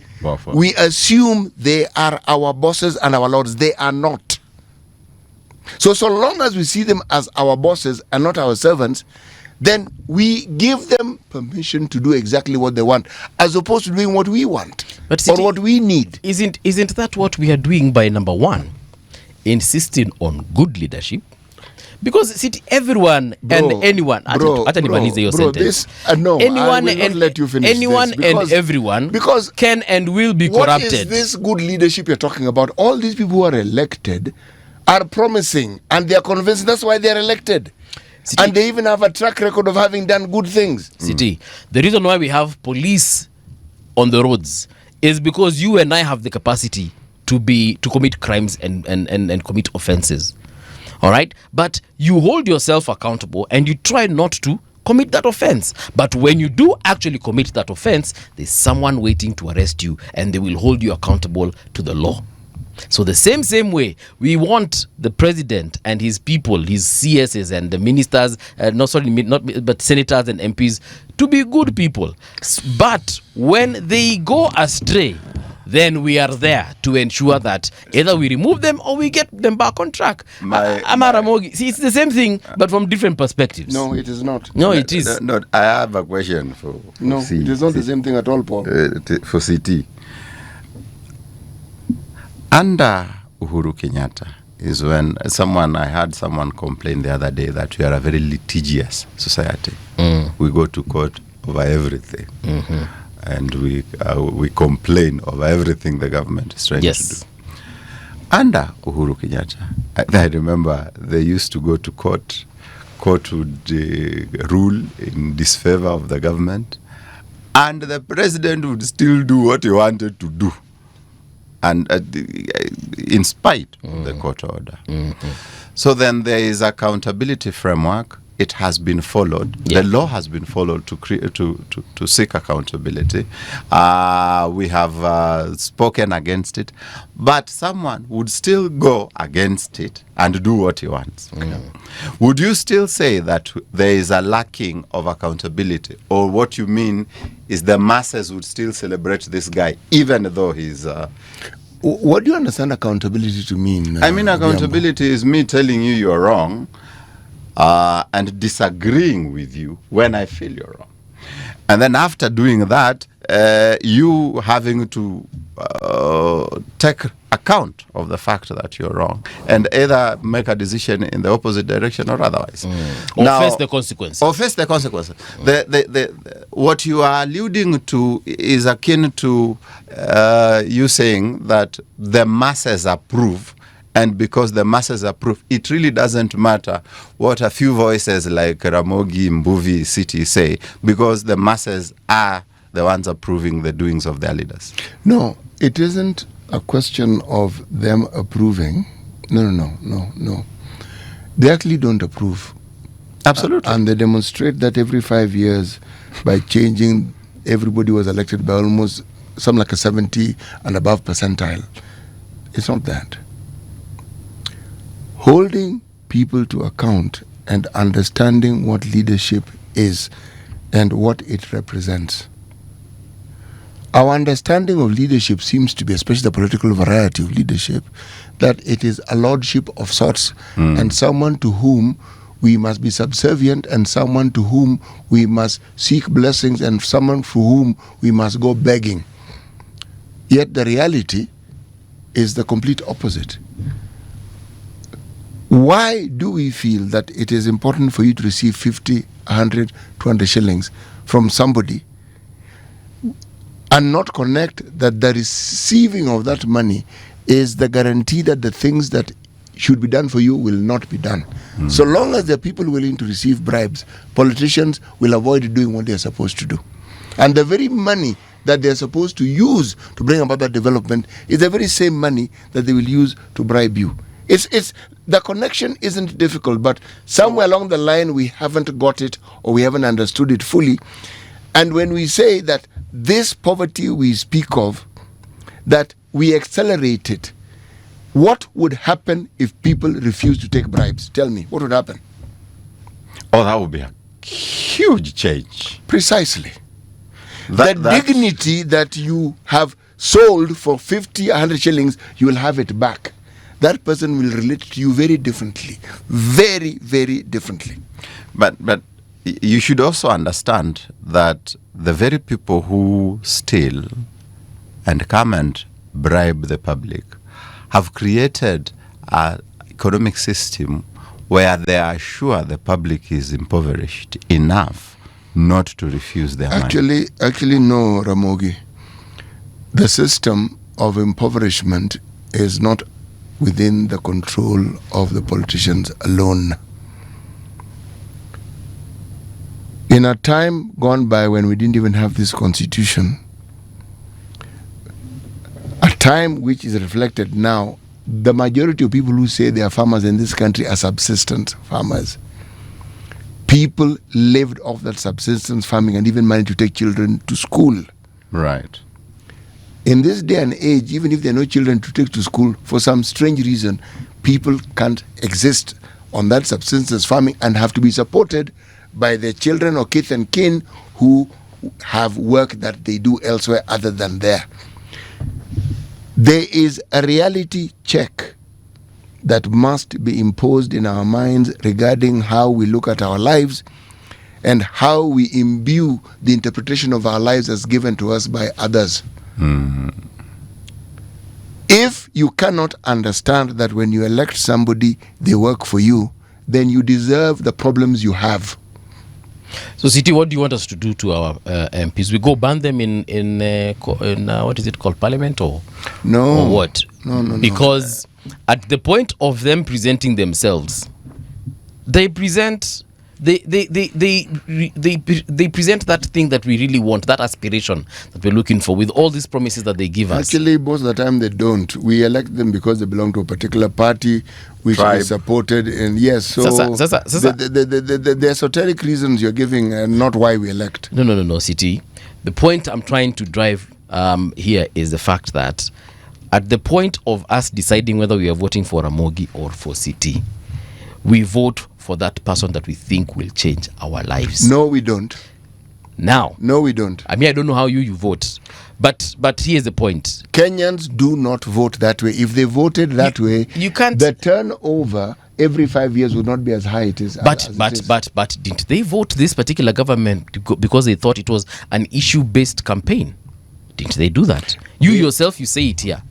we assume they are our bosses and our lords. They are not. So long as we see them as our bosses and not our servants, then we give them permission to do exactly what they want, as opposed to doing what we want or what we need. Isn't that what we are doing by number one? Insisting on good leadership, because everyone and anyone anyone and everyone can and will be corrupted. What is this good leadership you're talking about? All these people who are elected are promising and they are convinced that's why they are elected. And they even have a track record of having done good things. The reason why we have police on the roads is because you and I have the capacity to commit crimes and commit offenses. All right? But you hold yourself accountable and you try not to commit that offense. But when you do actually commit that offense, there's someone waiting to arrest you and they will hold you accountable to the law. So the same way, we want the president and his people, his CSs and the ministers, but senators and MPs, to be good people. But when they go astray, then we are there to ensure that either we remove them or we get them back on track. Ramogi, see, it's the same thing, but from different perspectives. No, it is not. No, it is. No, I have a question for No, C, it is not the same thing at all, Paul. for CT. Under Uhuru Kenyatta is when I heard someone complain the other day that we are a very litigious society. We go to court over everything. And we complain over everything the government is trying to do. Under Uhuru Kenyatta, I remember they used to go to court. Court would rule in disfavor of the government, and the president would still do what he wanted to do, and in spite of the court order. So then there is accountability framework. It has been followed. The law has been followed to seek accountability. We have spoken against it, but someone would still go against it and do what he wants. Would you still say that there is a lacking of accountability, or what you mean is the masses would still celebrate this guy even though he's... What do you understand accountability to mean? I mean, accountability is me telling you you're wrong, and disagreeing with you when I feel you're wrong. And then after doing that, you having to take account of the fact that you're wrong and either make a decision in the opposite direction or otherwise. Or face the consequences. What you are alluding to is akin to you saying that the masses approve. And because the masses approve, it really doesn't matter what a few voices like Ramogi, Mbuvi, City say, because the masses are the ones approving the doings of their leaders. No, it isn't a question of them approving. No. They actually don't approve. Absolutely. And they demonstrate that every 5 years by changing. Everybody was elected by almost something like a 70 and above percentile. It's not that. Holding people to account and understanding what leadership is and what it represents. Our understanding of leadership seems to be, especially the political variety of leadership, that it is a lordship of sorts and someone to whom we must be subservient and someone to whom we must seek blessings and someone for whom we must go begging. Yet the reality is the complete opposite. Why do we feel that it is important for you to receive 50, 100, 200 shillings from somebody and not connect that the receiving of that money is the guarantee that the things that should be done for you will not be done? So long as there are people willing to receive bribes, politicians will avoid doing what they are supposed to do. And the very money that they are supposed to use to bring about that development is the very same money that they will use to bribe you. It's the connection isn't difficult, but somewhere along the line we haven't got it or we haven't understood it fully. And when we say that this poverty we speak of, that we accelerate it, what would happen if people refuse to take bribes? Tell me, what would happen? Oh, that would be a huge change. Precisely. The dignity that you have sold for 50, 100 shillings, you will have it back. That person will relate to you very differently. Very, very differently. But you should also understand that the very people who steal and come and bribe the public have created an economic system where they are sure the public is impoverished enough not to refuse their money. Actually, no, Ramogi. The system of impoverishment is not within the control of the politicians alone. In a time gone by when we didn't even have this constitution, a time which is reflected now, the majority of people who say they are farmers in this country are subsistence farmers. People lived off that subsistence farming and even managed to take children to school. Right. In this day and age, even if there are no children to take to school, for some strange reason, people can't exist on that subsistence farming and have to be supported by their children or kith and kin who have work that they do elsewhere other than there. There is a reality check that must be imposed in our minds regarding how we look at our lives and how we imbue the interpretation of our lives as given to us by others. If you cannot understand that when you elect somebody, they work for you, then you deserve the problems you have. So, City, what do you want us to do to our MPs? We go ban them in what is it called, Parliament, or No. or what? No. Because at the point of them presenting themselves, they present they present that thing that we really want, that aspiration that we're looking for, with all these promises that they give us. Actually, most of the time they don't. We elect them because they belong to a particular party, which Tribe. is supported. And yes, so Sasa. the esoteric reasons you're giving are not why we elect. No, City. The point I'm trying to drive here is the fact that at the point of us deciding whether we are voting for Ramogi or for City, we vote for that person that we think will change our lives. No, we don't. Now, No, we don't. I mean, I don't know how you vote, but here's the point. Kenyans do not vote that way. If they voted that way, you can't. the turnover every 5 years would not be as high it is. But didn't they vote this particular government because they thought it was an issue-based campaign? Didn't they do that? You yourself, you say it here.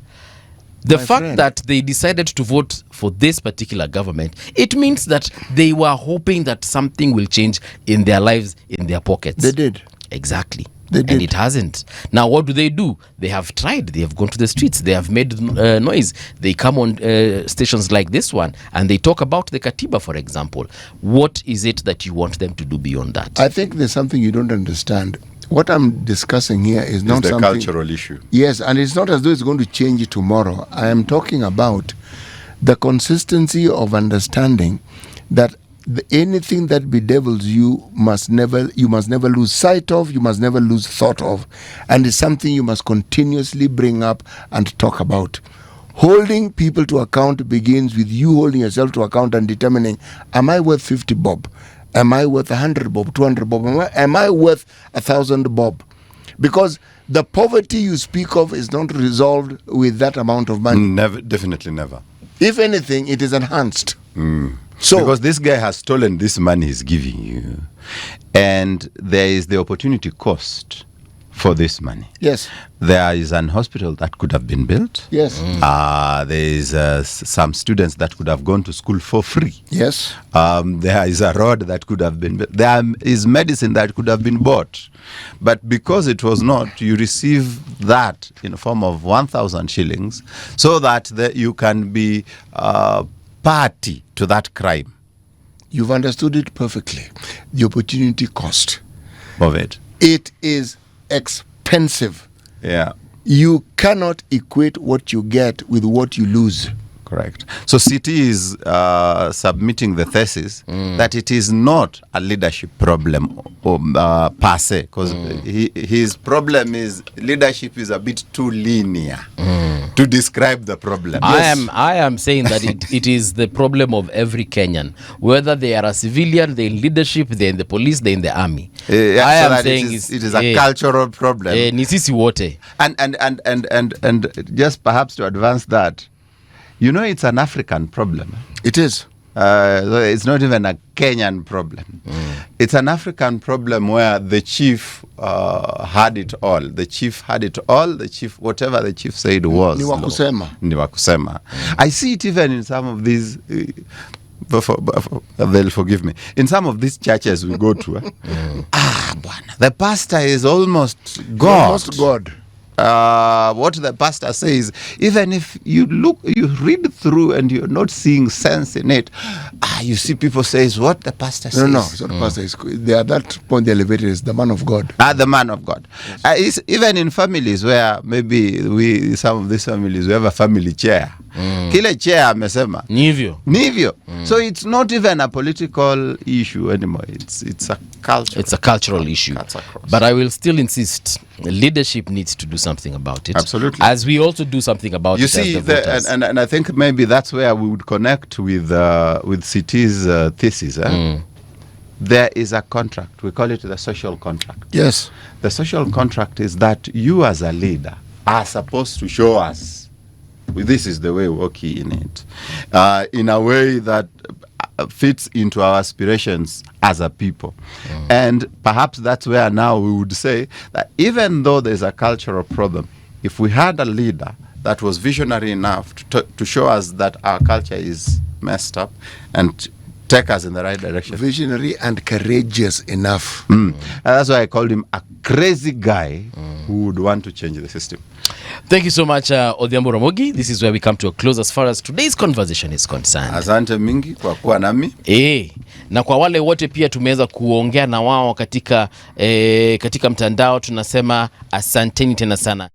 The My fact friend. that they decided to vote for this particular government, it means that they were hoping that something will change in their lives, in their pockets. They did. Exactly. They And did. it hasn't. Now, what do? They have tried. They have gone to the streets. They have made noise. They come on stations like this one and they talk about the Katiba, for example. What is it that you want them to do beyond that? I think there's something you don't understand. What I'm discussing here is not It's the something... cultural issue. Yes, and it's not as though it's going to change tomorrow. I am talking about the consistency of understanding that anything that bedevils you must never lose sight of, you must never lose thought of, and it's something you must continuously bring up and talk about. Holding people to account begins with you holding yourself to account and determining, am I worth 50 bob? Am I worth 100 bob, 200 bob? Am I worth 1,000 bob? Because the poverty you speak of is not resolved with that amount of money. Never, definitely never. If anything, it is enhanced. So, Because this guy has stolen this money he's giving you, and there is the opportunity cost for this money. yes, There is an hospital that could have been built. yes, There is some students that could have gone to school for free. yes. There is a road that could have been built. There is medicine that could have been bought. But because it was not, you receive that in the form of 1,000 shillings so that you can be party to that crime You've understood it perfectly. The opportunity cost. of it. It is expensive. Yeah, You cannot equate what you get with what you lose. correct. So CT is submitting the thesis that it is not a leadership problem per se, because his problem is leadership is a bit too linear to describe the problem. I am saying that it is the problem of every Kenyan, whether they are a civilian, they're in leadership, they're in the police, they're in the army. I So am that saying it is a cultural problem. ni sisi wote. And just perhaps to advance that, you know, it's an African problem. It is. It's not even a Kenyan problem. It's an African problem where the chief had it all. The chief had it all. The chief, whatever the chief said was Ni wa kusema. Ni wa kusema. I see it even in some of these. They'll forgive me. In some of these churches we go to, bwana, the pastor is almost God. Almost God. What the pastor says, even if you read through and you're not seeing sense in it, you see people says what the pastor says. No, it's not pastor. They are at that point the elevator is the man of God. The man of God. It's even in families where maybe some of these families, we have a family chair. Kile chair amesema Ni hivyo. So it's not even a political issue anymore. It's a culture. It's a cultural issue. But I will still insist, leadership needs to do something about it. Absolutely. As we also do something about it see, as the voters. And I think maybe that's where we would connect with CT's thesis. There is a contract. We call it the social contract. Yes. The social contract is that you as a leader are supposed to show us this is the way we walk in it, in a way that fits into our aspirations as a people. And perhaps that's where now we would say that even though there's a cultural problem, if we had a leader that was visionary enough to show us that our culture is messed up and take us in the right direction. Visionary and courageous enough. And that's why I called him a crazy guy who would want to change the system. Thank you so much, Odhiambo Ramogi. This is where we come to a close as far as today's conversation is concerned. Asante mingi kwa kuwa nami. Na kwa wale wote pia tumeweza kuongea na wao katika mtandao, tunasema asanteni tena sana.